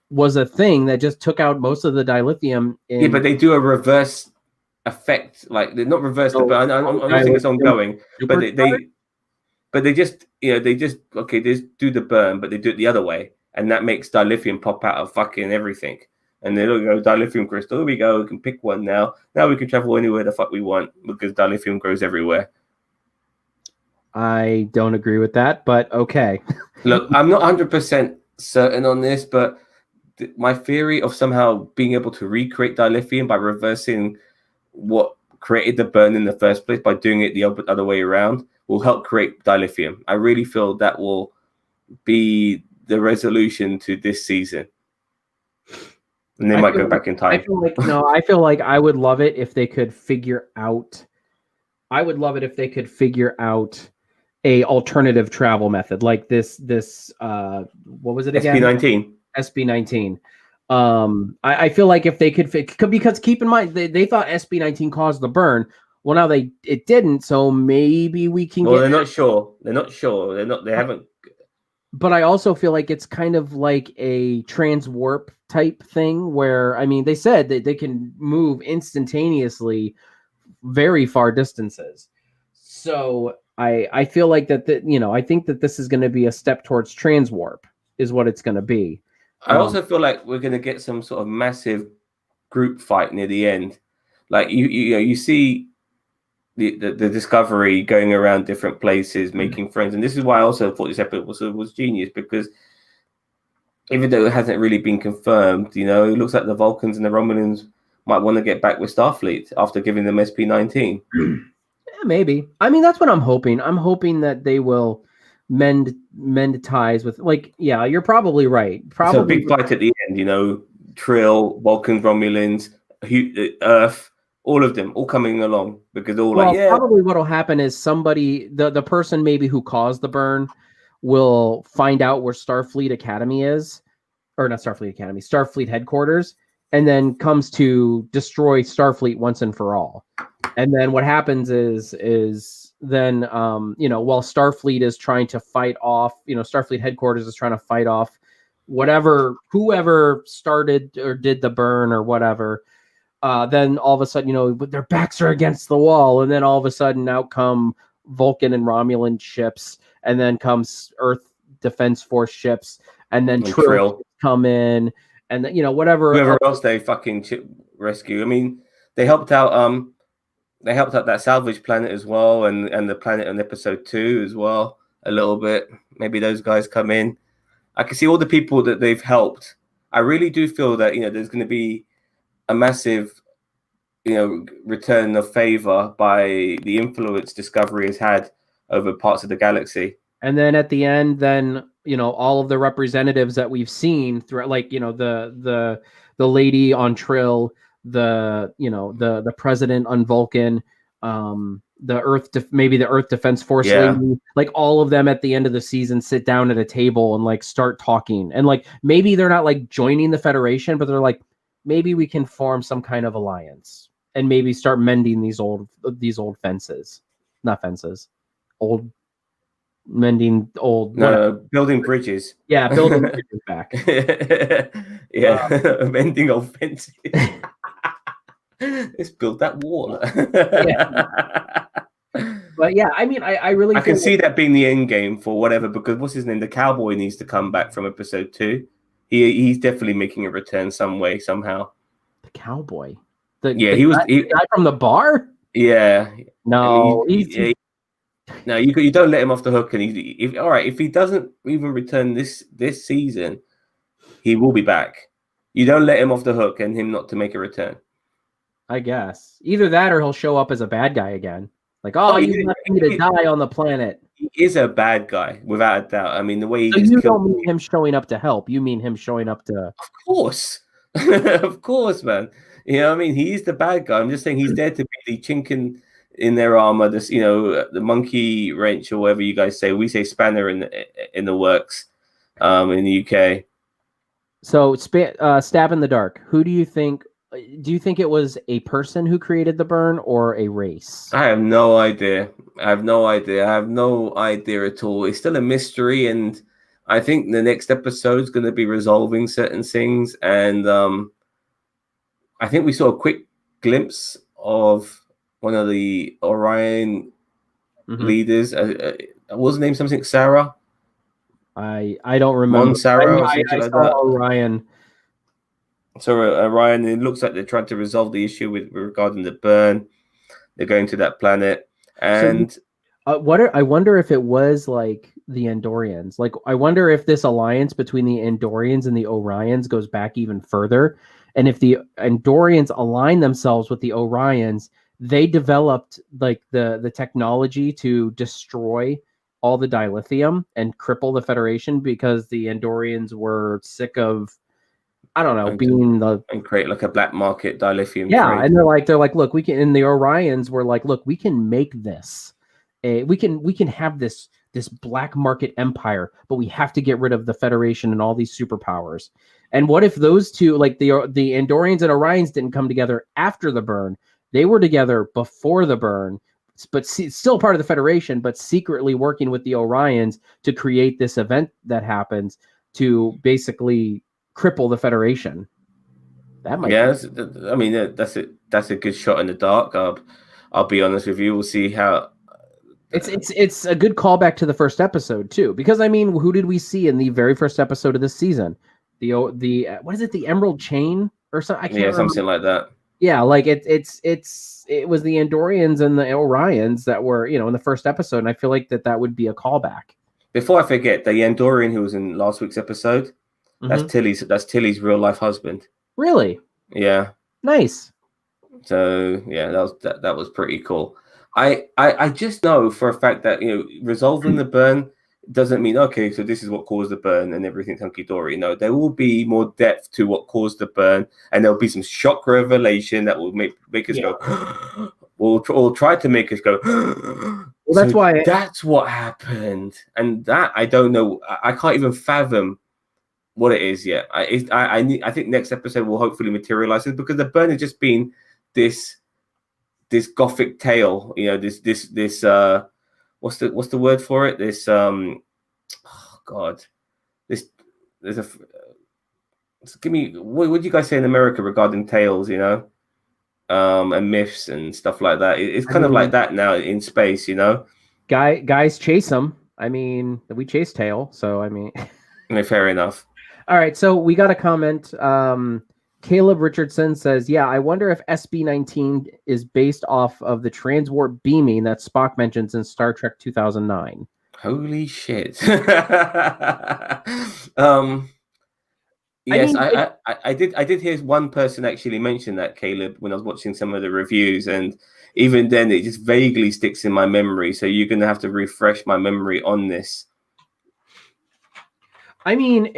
was a thing that just took out most of the dilithium. Yeah, but they do a reverse effect, like they're not reverse the burn. I'm not saying it's ongoing, but they just they just do the burn, but they do it the other way, and that makes dilithium pop out of fucking everything. And then we go dilithium crystal. Here we go. We can pick one now. Now we can travel anywhere the fuck we want because dilithium grows everywhere. I don't agree with that, but okay. Look, I'm not 100% certain on this, but my theory of somehow being able to recreate dilithium by reversing what created the burn in the first place by doing it the other way around will help create dilithium. I really feel that will be the resolution to this season. And they might go back in time. I feel like I would love it if they could figure out. I would love it if they could figure out a alternative travel method like this. What was it again? SB19. SB19. I feel like if they could because keep in mind they thought SB19 caused the burn. Well, now it didn't. So maybe we can. Well, they're not sure. They haven't. But I also feel like it's kind of like a transwarp type thing where, I mean, they said that they can move instantaneously very far distances. So I feel like that, I think that this is going to be a step towards transwarp is what it's going to be. I also feel like we're going to get some sort of massive group fight near the end. Like you see the Discovery going around different places, making friends. And this is why I also thought this episode was genius, because even though it hasn't really been confirmed, it looks like the Vulcans and the Romulans might want to get back with Starfleet after giving them SP-19. Yeah, maybe. I mean, that's what I'm hoping. I'm hoping that they will mend ties with, you're probably right. Probably so a big fight at the end, Trill, Vulcans, Romulans, Earth, all of them, all coming along because probably what'll happen is somebody, the person maybe who caused the burn, will find out where Starfleet Academy is, or not Starfleet Academy, Starfleet headquarters, and then comes to destroy Starfleet once and for all. And then what happens is then while Starfleet is trying to fight off, Starfleet headquarters is trying to fight off whoever started or did the burn or whatever. Then all of a sudden, their backs are against the wall, and then all of a sudden out come Vulcan and Romulan ships, and then comes Earth Defense Force ships, and then Trill come in, and whatever else they fucking rescue. I mean, they helped out that salvage planet as well, and the planet in episode 2 as well a little bit. Maybe those guys come in. I can see all the people that they've helped. I really do feel that there's going to be a massive, return of favor by the influence Discovery has had over parts of the galaxy. And then at the end, all of the representatives that we've seen throughout, the lady on Trill, the president on Vulcan, the Earth Defense Force lady, all of them at the end of the season sit down at a table and start talking. And maybe they're not joining the Federation, but they're maybe we can form some kind of alliance and maybe start mending these old fences. Not fences. Building bridges. Yeah, building bridges back. Mending old fences. Let's build that wall. But yeah, I mean, I can see that being the end game for whatever, because what's his name? The cowboy needs to come back from episode 2. He's definitely making a return some way, somehow. The cowboy? He was the guy from the bar? Yeah. No, no, you don't let him off the hook. And if he doesn't even return this season, he will be back. You don't let him off the hook and him not to make a return. I guess either that or he'll show up as a bad guy again. You left me to die on the planet. He is a bad guy, without a doubt. I mean, the way you don't mean him showing up to help. You mean him showing up to... Of course. Of course, man. You know what I mean? He's the bad guy. I'm just saying he's there to be the chink in in their armor. This, the monkey wrench or whatever you guys say. We say spanner in the works, in the UK. So, stab in the dark. Who do you think? Do you think it was a person who created the burn or a race? I have no idea. I have no idea at all. It's still a mystery, and I think the next episode is going to be resolving certain things. And I think we saw a quick glimpse of one of the Orion leaders. Was the name something Sarah? I don't remember. Sarah or I something like saw that. Orion. So Orion, it looks like they're trying to resolve the issue regarding the burn. They're going to that planet, and I wonder if it was like the Andorians. Like, I wonder if this alliance between the Andorians and the Orions goes back even further. And if the Andorians align themselves with the Orions, they developed like the technology to destroy all the dilithium and cripple the Federation because the Andorians were sick of, I don't know, and create like a black market dilithium. Yeah, trade. and they're like, look, we can. And the Orions were like, look, we can make this. We can have this black market empire, but we have to get rid of the Federation and all these superpowers. And what if those two, like the Andorians and Orions, didn't come together after the burn? They were together before the burn, but still part of the Federation, but secretly working with the Orions to create this event that happens to basically cripple the Federation. That might. Yeah, I mean that's it. That's a good shot in the dark. I'll be honest with you. We'll see how. It's a good callback to the first episode too, because I mean, who did we see in the very first episode of this season? The what is it? The Emerald Chain or something? I can't remember. Something like that. Yeah, like it was the Andorians and the Orions that were, in the first episode, and I feel like that would be a callback. Before I forget, the Andorian who was in last week's episode, that's Tilly's real life husband. Really? Yeah. Nice. So yeah, that was pretty cool. I just know for a fact that resolving the burn doesn't mean okay, so this is what caused the burn and everything's hunky dory. No, there will be more depth to what caused the burn, and there'll be some shock revelation that will make us go. We'll try to make us go. Well, that's why that's what happened, and that I don't know. I can't even fathom what it is yet. I think next episode will hopefully materialize it, because the burn has just been this gothic tale. This what's the word for it? This give me what do you guys say in America regarding tales? And myths and stuff like that. It's kind of like that now in space. Guys chase them. I mean, we chase tail, so I mean, fair enough. All right, so we got a comment. Caleb Richardson says, yeah, I wonder if SB-19 is based off of the transwarp beaming that Spock mentions in Star Trek 2009. Holy shit. Yes, I did hear one person actually mention that, Caleb, when I was watching some of the reviews, and even then it just vaguely sticks in my memory, so you're going to have to refresh my memory on this. I mean,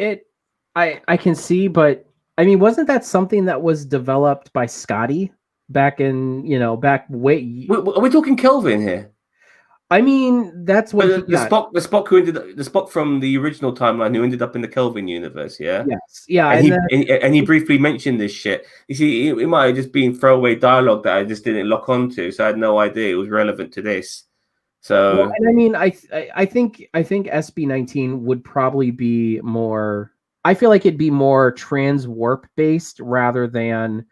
I can see, but I mean, wasn't that something that was developed by Scotty back in, back way? Are we talking Kelvin here? I mean, that's what the Spock from the original timeline who ended up in the Kelvin universe, yeah? Yes. Yeah. And he briefly mentioned this shit. You see, it might have just been throwaway dialogue that I just didn't lock onto, so I had no idea it was relevant to this. So, well, and I mean, I think SB-19 would probably be more. I feel like it'd be more transwarp based rather than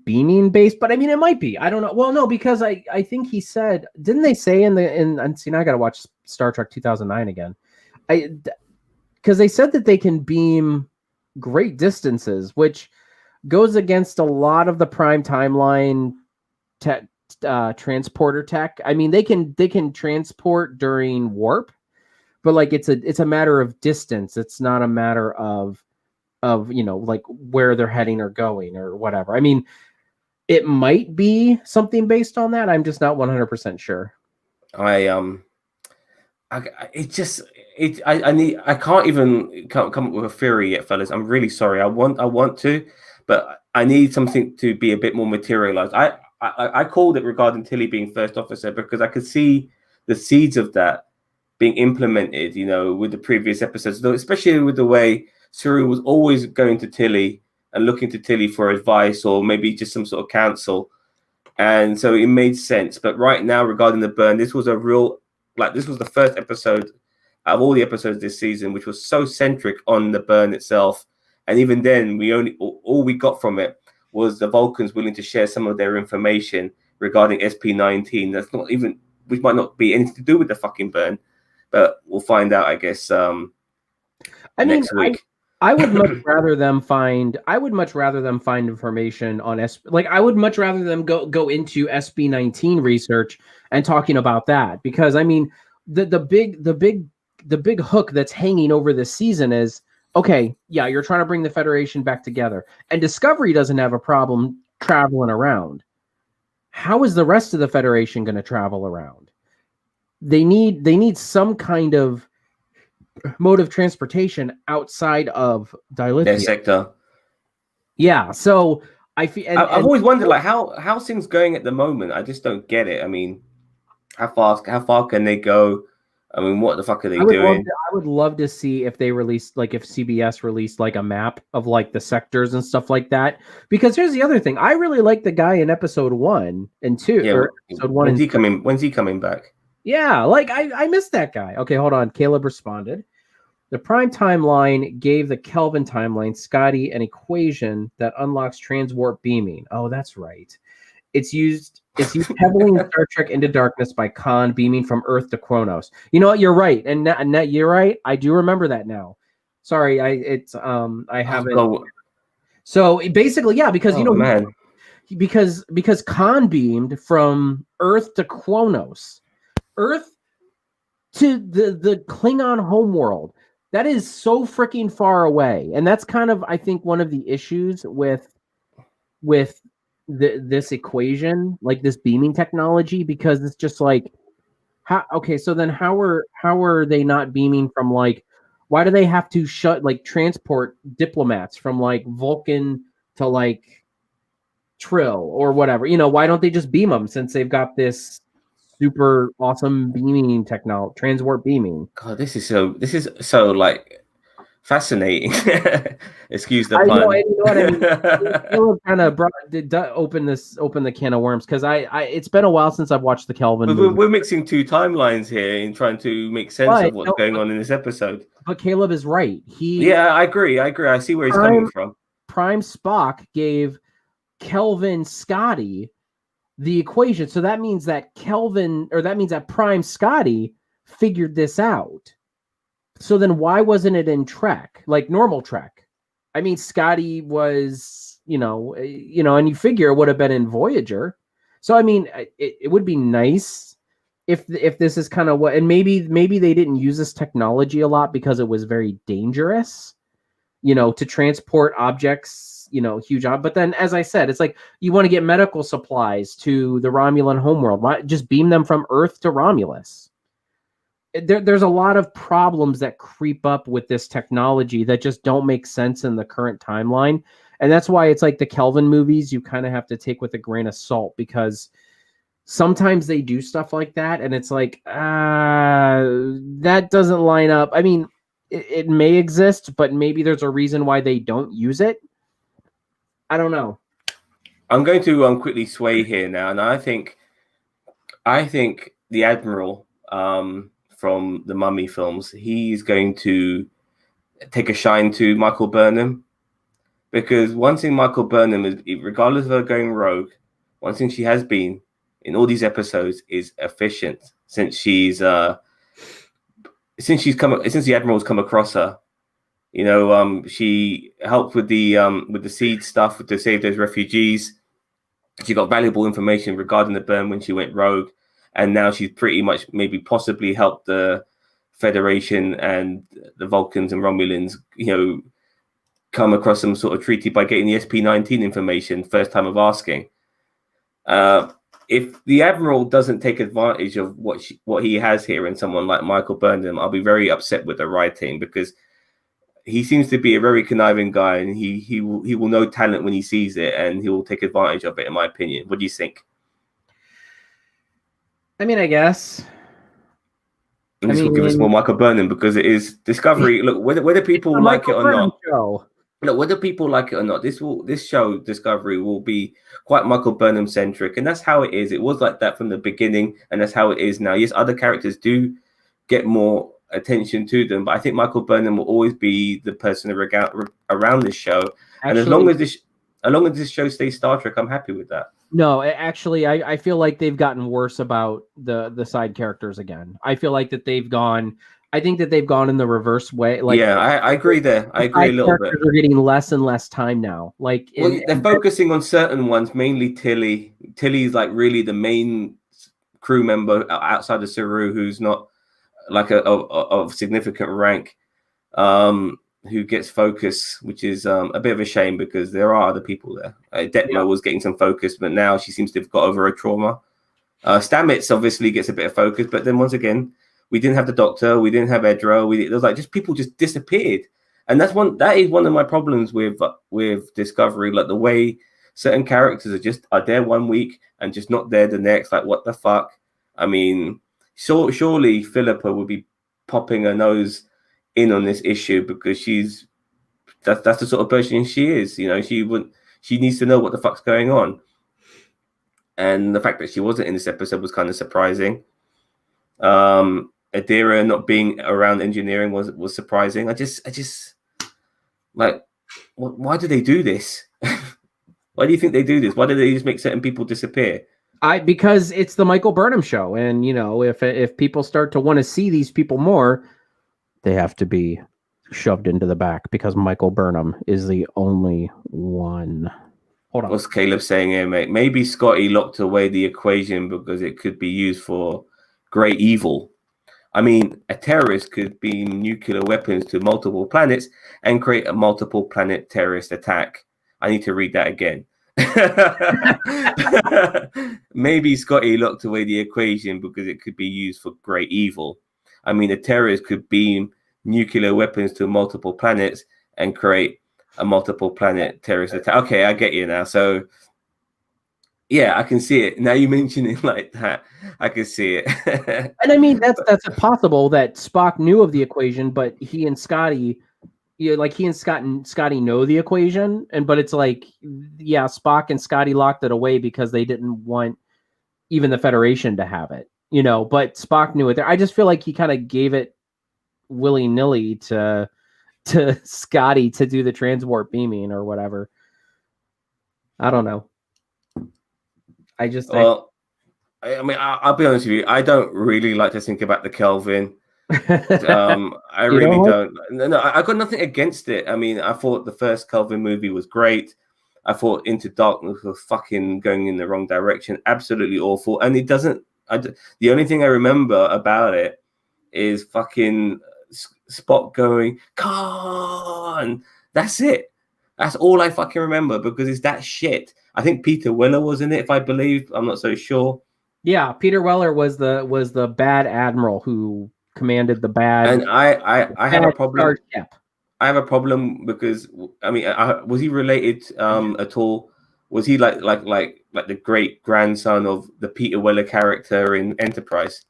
beaming based, but I mean, it might be. I don't know. Well, no, because I think he said, didn't they say and see, now I got to watch Star Trek 2009 again. Because they said that they can beam great distances, which goes against a lot of the Prime timeline transporter tech. I mean, they can transport during warp, but like it's a matter of distance. It's not a matter of like where they're heading or going or whatever. I mean, it might be something based on that. I'm just not 100% sure. I can't even come up with a theory yet, fellas. I'm really sorry. I want to, but I need something to be a bit more materialized. I called it regarding Tilly being first officer because I could see the seeds of that being implemented, with the previous episodes, though, especially with the way Saru was always going to Tilly and looking to Tilly for advice or maybe just some sort of counsel. And so it made sense. But right now, regarding the burn, this was this was the first episode out of all the episodes this season, which was so centric on the burn itself. And even then, all we got from it was the Vulcans willing to share some of their information regarding SP-19. That's not even, which might not be anything to do with the fucking burn, but we'll find out, I guess, next week. I would much rather them find. I would much rather them find information on I would much rather them go into SP-19 research and talking about that, because I mean the big hook that's hanging over this season is, okay, yeah, you're trying to bring the Federation back together, and Discovery doesn't have a problem traveling around. How is the rest of the Federation going to travel around? They need some kind of mode of transportation outside of Dilithia. Their sector. Yeah, so I feel. I've always wondered, like, how things going at the moment. I just don't get it. I mean, how far can they go? I mean, what the fuck are they doing? I would love to see if they released, like, if CBS released like a map of like the sectors and stuff like that. Because here's the other thing: I really like the guy in episode 1 and 2. Yeah, or episode 1. When's he coming back? Yeah, like I missed that guy. Okay, hold on. Caleb responded. The Prime timeline gave the Kelvin timeline, Scotty, an equation that unlocks transwarp beaming. Oh, that's right. It's used heavily in Star Trek Into Darkness by Khan, beaming from Earth to Kronos. You know what? You're right, and you're right. I do remember that now. Sorry, I haven't. Oh, so basically, yeah, because man. because Khan beamed from Earth to Kronos, Earth to the Klingon homeworld. That is so freaking far away, and that's kind of, I think, one of the issues with this equation, like this beaming technology, because it's just like, how? Okay, so then how are they not beaming from, like, why do they have to transport diplomats from like Vulcan to like Trill or whatever? Why don't they just beam them, since they've got this super awesome beaming technology, transwarp beaming? God, this is so like fascinating. Excuse the pun. You know what I mean? Kind of open the can of worms, because I it's been a while since I've watched the Kelvin movie. We're mixing two timelines here in trying to make sense of what's going on in this episode. But Caleb is right. Yeah, I agree. I see where he's coming from. Prime Spock gave Kelvin Scotty the equation, so that means that Prime Scotty figured this out. So then why wasn't it in Trek, like normal Trek? I mean, Scotty was, and you figure it would have been in Voyager. So I mean, it would be nice if this is kind of what, and maybe they didn't use this technology a lot because it was very dangerous, to transport objects, huge. But then, as I said, it's like, you want to get medical supplies to the Romulan homeworld. Why just beam them from Earth to Romulus? There's a lot of problems that creep up with this technology that just don't make sense in the current timeline. And that's why it's like the Kelvin movies, you kind of have to take with a grain of salt, because sometimes they do stuff like that, and it's like, that doesn't line up. I mean, it may exist, but maybe there's a reason why they don't use it. I don't know. I'm going to quickly sway here now, and I think the Admiral from the Mummy films, he's going to take a shine to Michael Burnham, because one thing Michael Burnham is, regardless of her going rogue, one thing she has been in all these episodes is efficient. Since the Admiral's come across her, she helped with the seed stuff to save those refugees. She got valuable information regarding the burn when she went rogue, and now she's pretty much possibly helped the Federation and the Vulcans and Romulans, come across some sort of treaty by getting the SP-19 information first time of asking. If the Admiral doesn't take advantage of what he has here in someone like Michael Burnham, I'll be very upset with the writing, because he seems to be a very conniving guy, and he will know talent when he sees it, and he will take advantage of it, in my opinion. What do you think? I mean, I guess. And this will give us more Michael Burnham because it is Discovery. Look, whether people like it or not. Show. Look, whether people like it or not, this show Discovery will be quite Michael Burnham centric, and that's how it is. It was like that from the beginning, and that's how it is now. Yes, other characters do get more attention to them, but I think Michael Burnham will always be the person around this show. Actually, and as long as this show stays Star Trek, I'm happy with that. No, actually, I feel like they've gotten worse about the side characters again. I feel like that they've gone. I think that they've gone in the reverse way. Like, yeah, I agree there. I agree a little bit. They're getting less and less time now. Like, they're focusing on certain ones, mainly Tilly. Tilly's like really the main crew member outside of Saru, who's not like of significant rank, who gets focus, which is a bit of a shame because there are other people there. Detmer was getting some focus, but now she seems to have got over her trauma. Stamets obviously gets a bit of focus, but then once again, we didn't have the Doctor, we didn't have Edra. It was like just people just disappeared, and that is one of my problems with Discovery, like the way certain characters are there one week and just not there the next. Like, what the fuck? I mean, surely Philippa would be popping her nose in on this issue because that's the sort of person she is. You know, she needs to know what the fuck's going on. And the fact that she wasn't in this episode was kind of surprising. Adira not being around engineering was surprising. I just like, why do they do this? Why do you think they do this? Why do they just make certain people disappear? Because it's the Michael Burnham show, and you know, if people start to want to see these people more, they have to be shoved into the back because Michael Burnham is the only one. Hold on. What's Caleb saying here, mate? Maybe Scotty locked away the equation because it could be used for great evil. I mean, a terrorist could beam nuclear weapons to multiple planets and create a multiple planet terrorist attack. I need to read that again. Maybe Scotty locked away the equation because it could be used for great evil. I mean, a terrorist could beam nuclear weapons to multiple planets and create a multiple planet terrorist attack. Okay, I get you now. So, yeah, I can see it. Now you mention it like that, I can see it. And I mean, that's possible that Spock knew of the equation, but he and Scotty, like he and Scotty know the equation, but it's like, yeah, Spock and Scotty locked it away because they didn't want even the Federation to have it, you know. But Spock knew it there. I just feel like he kind of gave it willy-nilly to Scotty to do the transwarp beaming or whatever. I don't know. I mean, I'll be honest with you. I don't really like to think about the Kelvin. I really don't. No, I got nothing against it. I mean, I thought the first Kelvin movie was great. I thought Into Darkness was fucking going in the wrong direction. Absolutely awful. And it doesn't. The only thing I remember about it is fucking Spock going, Khan. That's it. That's all I fucking remember because it's that shit. I think Peter Weller was in it, if I believe. I'm not so sure. Yeah, Peter Weller was the bad admiral who commanded the bad. And I have a problem. I have a problem because I mean, was he related at all? Was he like the great grandson of the Peter Weller character in Enterprise?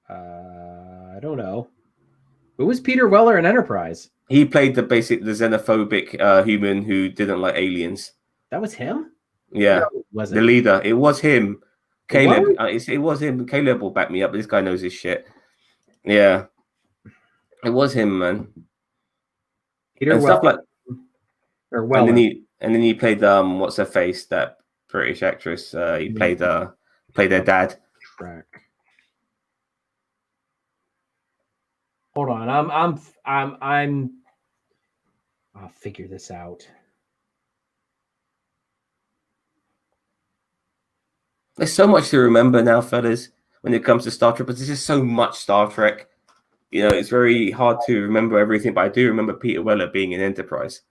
I don't know. Who was Peter Weller in Enterprise? He played the xenophobic human who didn't like aliens. That was him? Yeah, no, was it? The leader. It was him. Caleb. It was him. Caleb will back me up, but this guy knows his shit. Yeah, it was him, man. Peter and Weller. Stuff like. Or Weller. And then he played what's her face, that British actress. He played their dad. Track. Hold on, I'll figure this out. There's so much to remember now, fellas, when it comes to Star Trek, but there's just so much Star Trek. You know, it's very hard to remember everything, but I do remember Peter Weller being in Enterprise.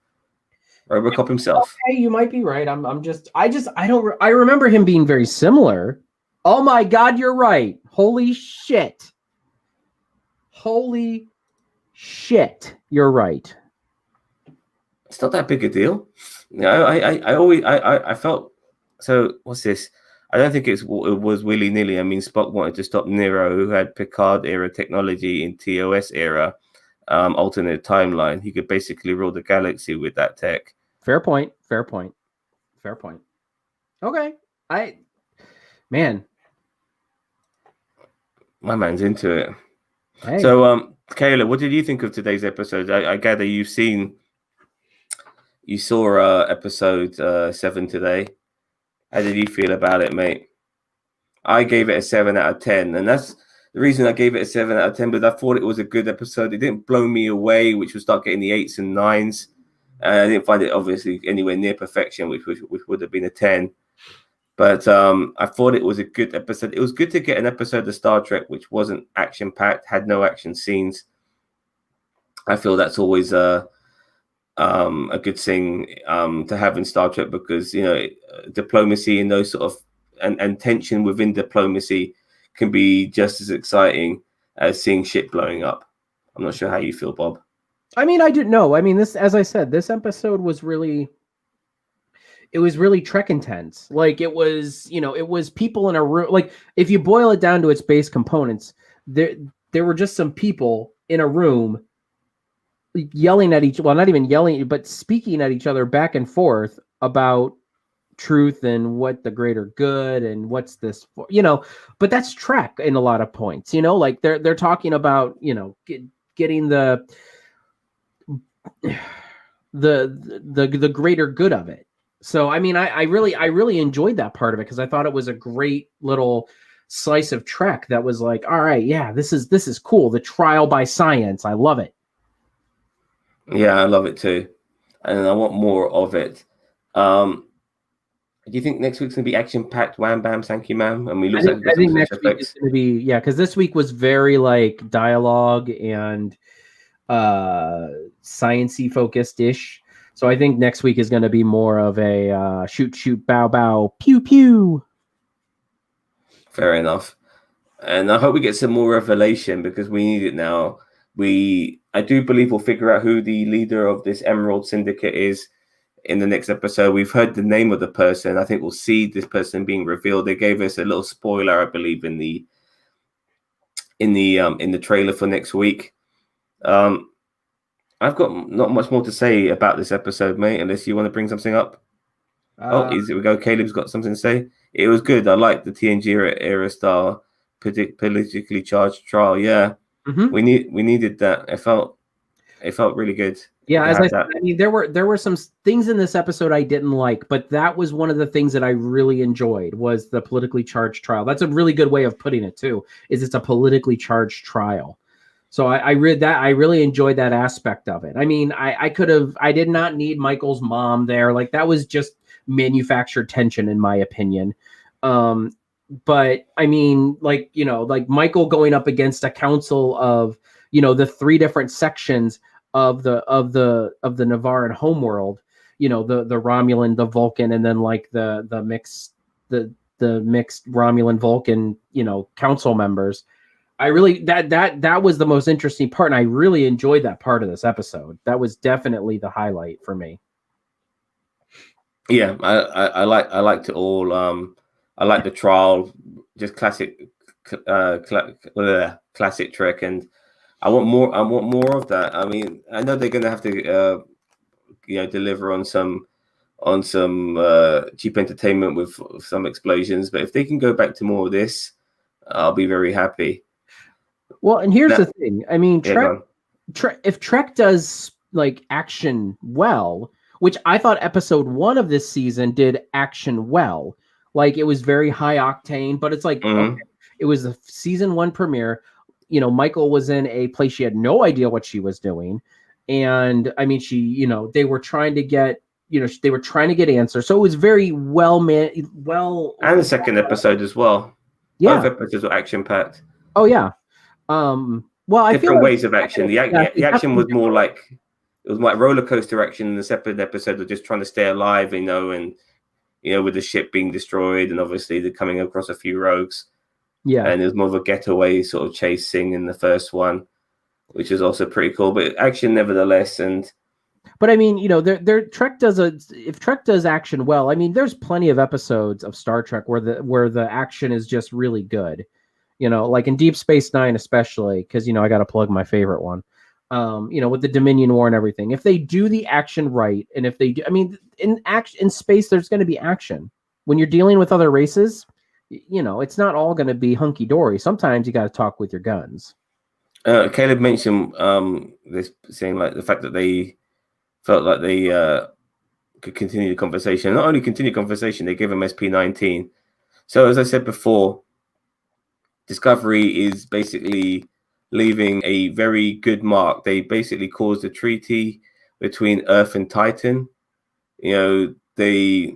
RoboCop himself. Okay, you might be right. I remember him being very similar. Oh my God, you're right. Holy shit. Holy shit, you're right. It's not that big a deal. You know, I felt. So what's this? I don't think it was willy-nilly. I mean, Spock wanted to stop Nero, who had Picard era technology in TOS era, alternate timeline. He could basically rule the galaxy with that tech. Fair point. Okay. My man's into it. Hey. So, Kayla, what did you think of today's episode? I gather you saw episode 7 today. How did you feel about it, mate? I gave it a 7 out of 10, and that's the reason I gave it a 7 out of 10. But I thought it was a good episode. It didn't blow me away, which would start getting the 8s and 9s. I didn't find it obviously anywhere near perfection, which would have been a 10. But I thought it was a good episode. It was good to get an episode of Star Trek which wasn't action-packed, had no action scenes. I feel that's always a good thing to have in Star Trek, because diplomacy and those sort of and tension within diplomacy can be just as exciting as seeing shit blowing up. I'm not sure how you feel, Bob. I mean, I didn't know. I mean, this, as I said, this episode was really Trek intense. Like it was people in a room. Like if you boil it down to its base components, there were just some people in a room yelling at not even yelling, but speaking at each other back and forth about truth and what the greater good and what's this for, but that's Trek in a lot of points, like they're talking about, getting the greater good of it. So, I mean, I really enjoyed that part of it, because I thought it was a great little slice of Trek that was like, all right, yeah, this is cool. The trial by science. I love it. Yeah, I love it too. And I want more of it. Do you think next week's going to be action-packed? Wham, bam, thank you, ma'am. And I think next week is going to be, because this week was very like dialogue and sciencey focused-ish. So I think next week is going to be more of a shoot, bow, bow, pew, pew. Fair enough. And I hope we get some more revelation, because we need it now. I do believe we'll figure out who the leader of this Emerald Syndicate is in the next episode. We've heard the name of the person. I think we'll see this person being revealed. They gave us a little spoiler, I believe, in the trailer for next week. I've got not much more to say about this episode, mate, unless you want to bring something up. Here we go. Caleb's got something to say. It was good. I liked the TNG era style politically charged trial. Yeah. Mm-hmm. We needed that. It felt really good. Yeah, as I said, I mean, there were some things in this episode I didn't like, but that was one of the things that I really enjoyed, was the politically charged trial. That's a really good way of putting it too. Is it's a politically charged trial. So I read that. I really enjoyed that aspect of it. I mean, I did not need Michael's mom there. Like that was just manufactured tension, in my opinion. But I mean, like Michael going up against a council of, the 3 different sections of the Navaran homeworld, the Romulan, the Vulcan, and then like the mixed Romulan Vulcan, council members. I really, that was the most interesting part. And I really enjoyed that part of this episode. That was definitely the highlight for me. Yeah. I liked it all. I like the trial, just classic Trek, and I want more of that. I mean, I know they're gonna have to, deliver on some cheap entertainment with some explosions, but if they can go back to more of this, I'll be very happy. Well, and here's the thing. I mean, if Trek does like action well, which I thought episode 1 of this season did action well. Like it was very high octane, but it's like, okay, it was the season 1 premiere. Michael was in a place she had no idea what she was doing. And I mean, she, they were trying to get, answers. So it was very well. And the second episode as well. Yeah. Both episodes were action packed. Oh yeah. Well, I feel ways of action. The action was more like, it was like roller coaster action. And the second episode was just trying to stay alive, and with the ship being destroyed, and obviously they're coming across a few rogues. Yeah. And it was more of a getaway sort of chasing in the first one, which is also pretty cool, but action nevertheless. And But I mean, their Trek does if Trek does action well, I mean, there's plenty of episodes of Star Trek where the action is just really good. Like in Deep Space Nine, especially because I got to plug my favorite one. With the Dominion War and everything. If they do the action right, and if they do, I mean, in space, there's going to be action. When you're dealing with other races, it's not all going to be hunky dory. Sometimes you got to talk with your guns. Caleb mentioned this, saying like the fact that they felt like they could continue the conversation. Not only continue conversation, they gave them SP-19. So as I said before, Discovery is basically leaving a very good mark. They basically caused a treaty between Earth and Titan. They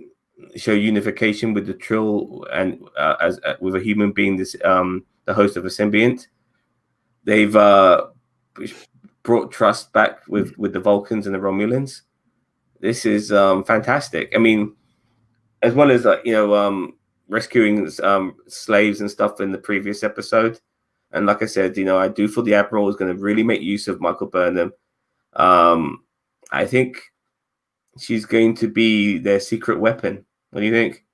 show unification with the Trill and as with a human being, this the host of a symbiont. They've brought trust back with the Vulcans and the Romulans. This is fantastic. I mean, as well as rescuing slaves and stuff in the previous episode. And like I said, I do feel the Admiral is going to really make use of Michael Burnham. I think she's going to be their secret weapon. What do you think?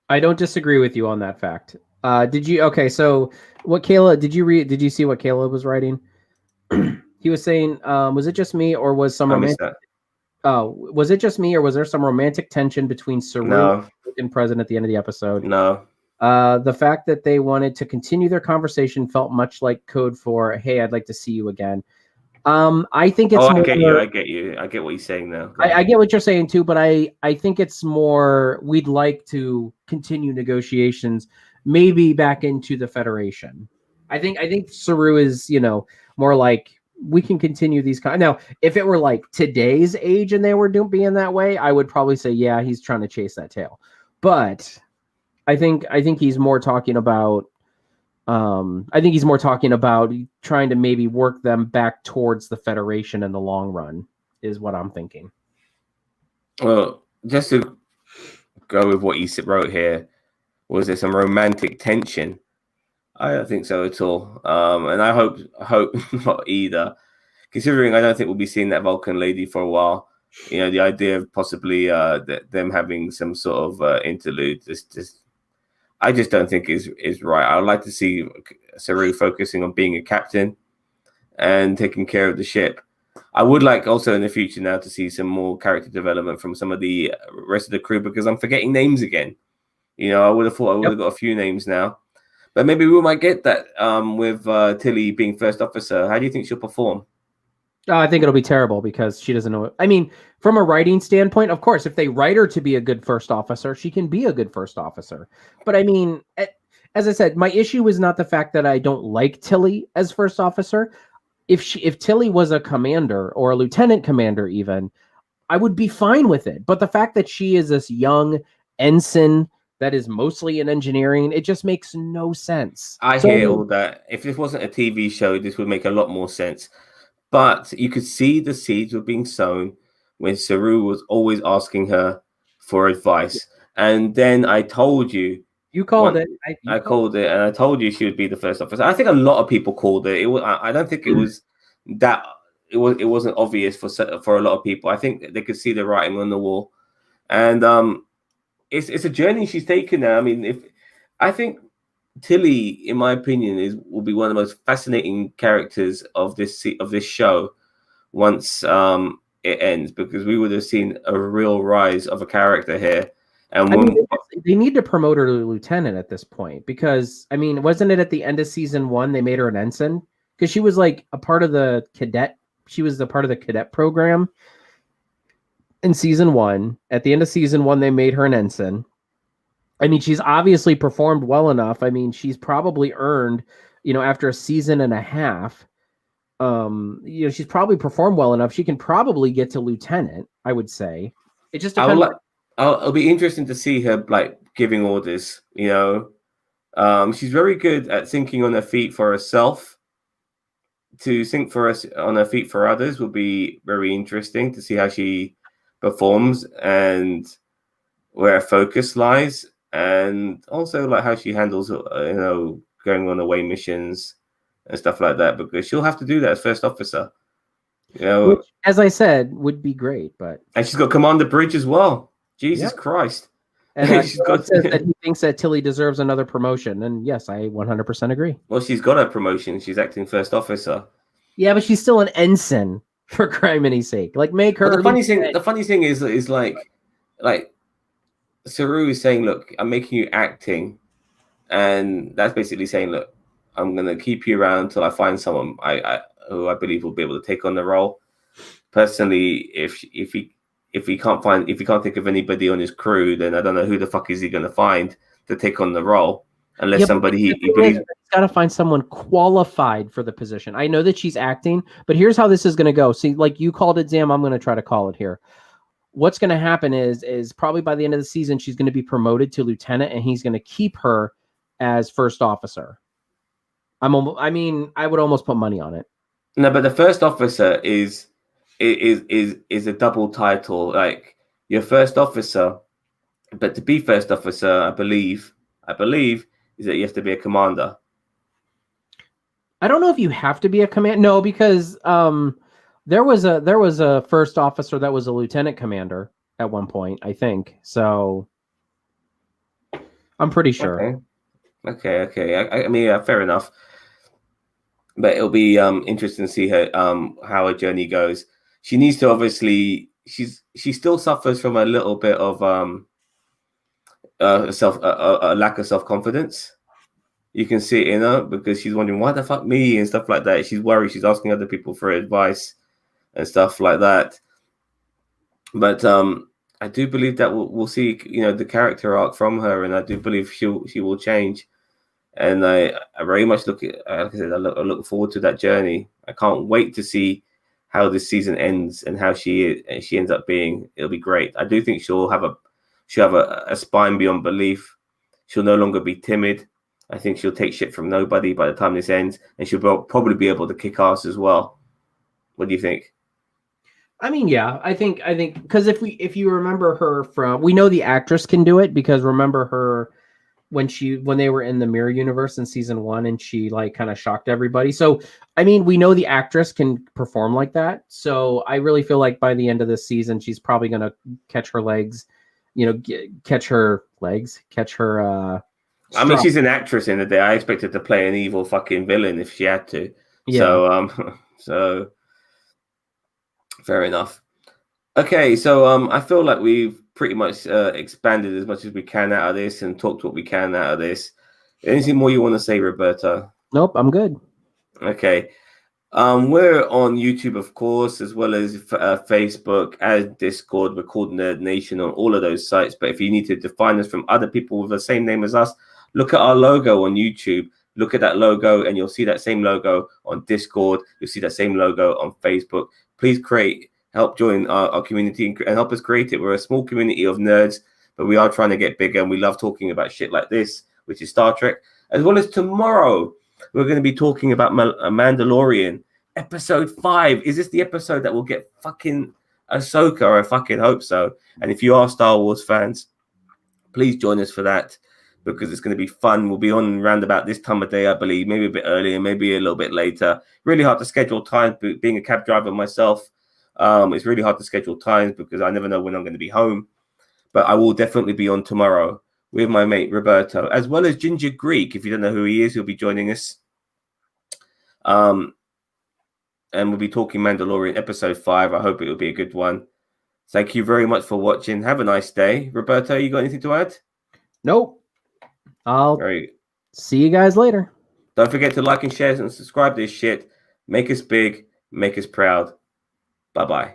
I don't disagree with you on that fact. Okay, so what Caleb, did you see what Caleb was writing? He was saying, was it just me or was some romantic? Was it just me or was there some romantic tension between Saru and President at the end of the episode? No. The fact that they wanted to continue their conversation felt much like code for, hey, I'd like to see you again. I think it's I get you. I get what you're saying now. I get what you're saying too, but I think it's more we'd like to continue negotiations, maybe back into the Federation. I think Saru is, more like we can continue these now. If it were like today's age and they were being that way, I would probably say, yeah, he's trying to chase that tail. But I think he's more talking about trying to maybe work them back towards the Federation in the long run, is what I'm thinking. Well, just to go with what you wrote here, was there some romantic tension? I don't think so at all. And I hope not either, considering I don't think we'll be seeing that Vulcan lady for a while. The idea of possibly them having some sort of interlude I just don't think is right. I would like to see Saru focusing on being a captain and taking care of the ship. I would like also in the future now to see some more character development from some of the rest of the crew, because I'm forgetting names again. I would have thought I would have got a few names now, but maybe we might get that with Tilly being first officer. How do you think she'll perform? I think it'll be terrible because she doesn't know. I mean, from a writing standpoint, of course, if they write her to be a good first officer, she can be a good first officer. But I mean, as I said, my issue is not the fact that I don't like Tilly as first officer. If Tilly was a commander or a lieutenant commander even, I would be fine with it. But the fact that she is this young ensign that is mostly in engineering, it just makes no sense. I hear all that. If this wasn't a TV show, this would make a lot more sense. But you could see the seeds were being sown when Saru was always asking her for advice. And then I told you. You called it. I called it, and I told you she would be the first officer. I think a lot of people called it. I don't think it was that. It wasn't obvious for a lot of people. I think they could see the writing on the wall, and it's a journey she's taken now. I mean, I think Tilly, in my opinion, will be one of the most fascinating characters of this show once it ends, because we would have seen a real rise of a character here. And they need to promote her to lieutenant at this point, because I mean, wasn't it at the end of season 1 they made her an ensign? Because she was like a part of the cadet. She was the part of the cadet program in season 1. At the end of season 1, they made her an ensign. I mean, she's obviously performed well enough. I mean, she's probably earned, after a season and a half, she's probably performed well enough. She can probably get to lieutenant, I would say. It just depends. It'll be interesting to see her like giving orders. She's very good at thinking on her feet for herself. To think for us on her feet for others will be very interesting to see how she performs and where her focus lies. And also like how she handles, going on away missions and stuff like that, because she'll have to do that as first officer. Which, as I said, would be great. But and she's got Commander Bridge as well. Jesus Christ. And she's says that he thinks that Tilly deserves another promotion. And yes, I 100% agree. Well, she's got a promotion. She's acting first officer. Yeah, but she's still an ensign, for crimini's sake. Like, make her. Well, the funny thing is like Saru is saying, look, I'm making you acting, and that's basically saying, look, I'm gonna keep you around until I find someone who I believe will be able to take on the role. Personally, if he can't think of anybody on his crew, then I don't know who the fuck is he gonna find to take on the role, unless somebody he believes. He's got to find someone qualified for the position. I know that she's acting, but here's how this is going to go. See, like you called it, Zam, I'm going to try to call it here. What's going to happen is probably by the end of the season, she's going to be promoted to lieutenant, and he's going to keep her as first officer. I would almost put money on it. No, but the first officer is a double title. Like, you're first officer, but to be first officer, I believe is that you have to be a commander. I don't know if you have to be a command. No, because there was a first officer that was a lieutenant commander at one point, I think. So I'm pretty sure. Okay. I mean, yeah, fair enough. But it'll be interesting to see her how her journey goes. She needs to obviously she still suffers from a little bit of a lack of self-confidence. You can see it in her because she's wondering why the fuck me and stuff like that. She's worried. She's asking other people for advice and stuff like that. But I do believe that we'll see, the character arc from her, and I do believe she will change. And I very much like I said, I look forward to that journey. I can't wait to see how this season ends and how she ends up being. It'll be great. I do think she'll have a spine beyond belief. She'll no longer be timid. I think she'll take shit from nobody by the time this ends, and she'll probably be able to kick ass as well. What do you think? I mean, yeah, I think because if you remember her we know the actress can do it, because remember her when they were in the Mirror Universe in season 1, and she like kind of shocked everybody. So I mean, we know the actress can perform like that. So I really feel like by the end of this season, she's probably gonna catch her legs, catch her. I mean, she's an actress in the day. I expected to play an evil fucking villain if she had to. Yeah. So fair enough. Okay, so I feel like we've pretty much expanded as much as we can out of this and talked what we can out of this. Anything more you want to say, Roberto? Nope, I'm good. Okay. We're on YouTube, of course, as well as Facebook, as Discord. We're called Nerd Nation on all of those sites. But if you need to define us from other people with the same name as us, look at our logo on YouTube. Look at that logo, and you'll see that same logo on Discord. You'll see that same logo on Facebook. Please help join our community and help us create it. We're a small community of nerds, but we are trying to get bigger, and we love talking about shit like this, which is Star Trek. As well as tomorrow, we're going to be talking about Mandalorian, episode 5. Is this the episode that will get fucking Ahsoka? I fucking hope so. And if you are Star Wars fans, please join us for that, because it's going to be fun. We'll be on around about this time of day, I believe, maybe a bit earlier, maybe a little bit later. Really hard to schedule time. Being a cab driver myself, it's really hard to schedule times because I never know when I'm going to be home. But I will definitely be on tomorrow with my mate Roberto, as well as Ginger Greek. If you don't know who he is, he'll be joining us. And we'll be talking Mandalorian episode 5. I hope it will be a good one. Thank you very much for watching. Have a nice day. Roberto, you got anything to add? Nope. I'll see you guys later. Don't forget to like and share and subscribe to this shit. Make us big. Make us proud. Bye-bye.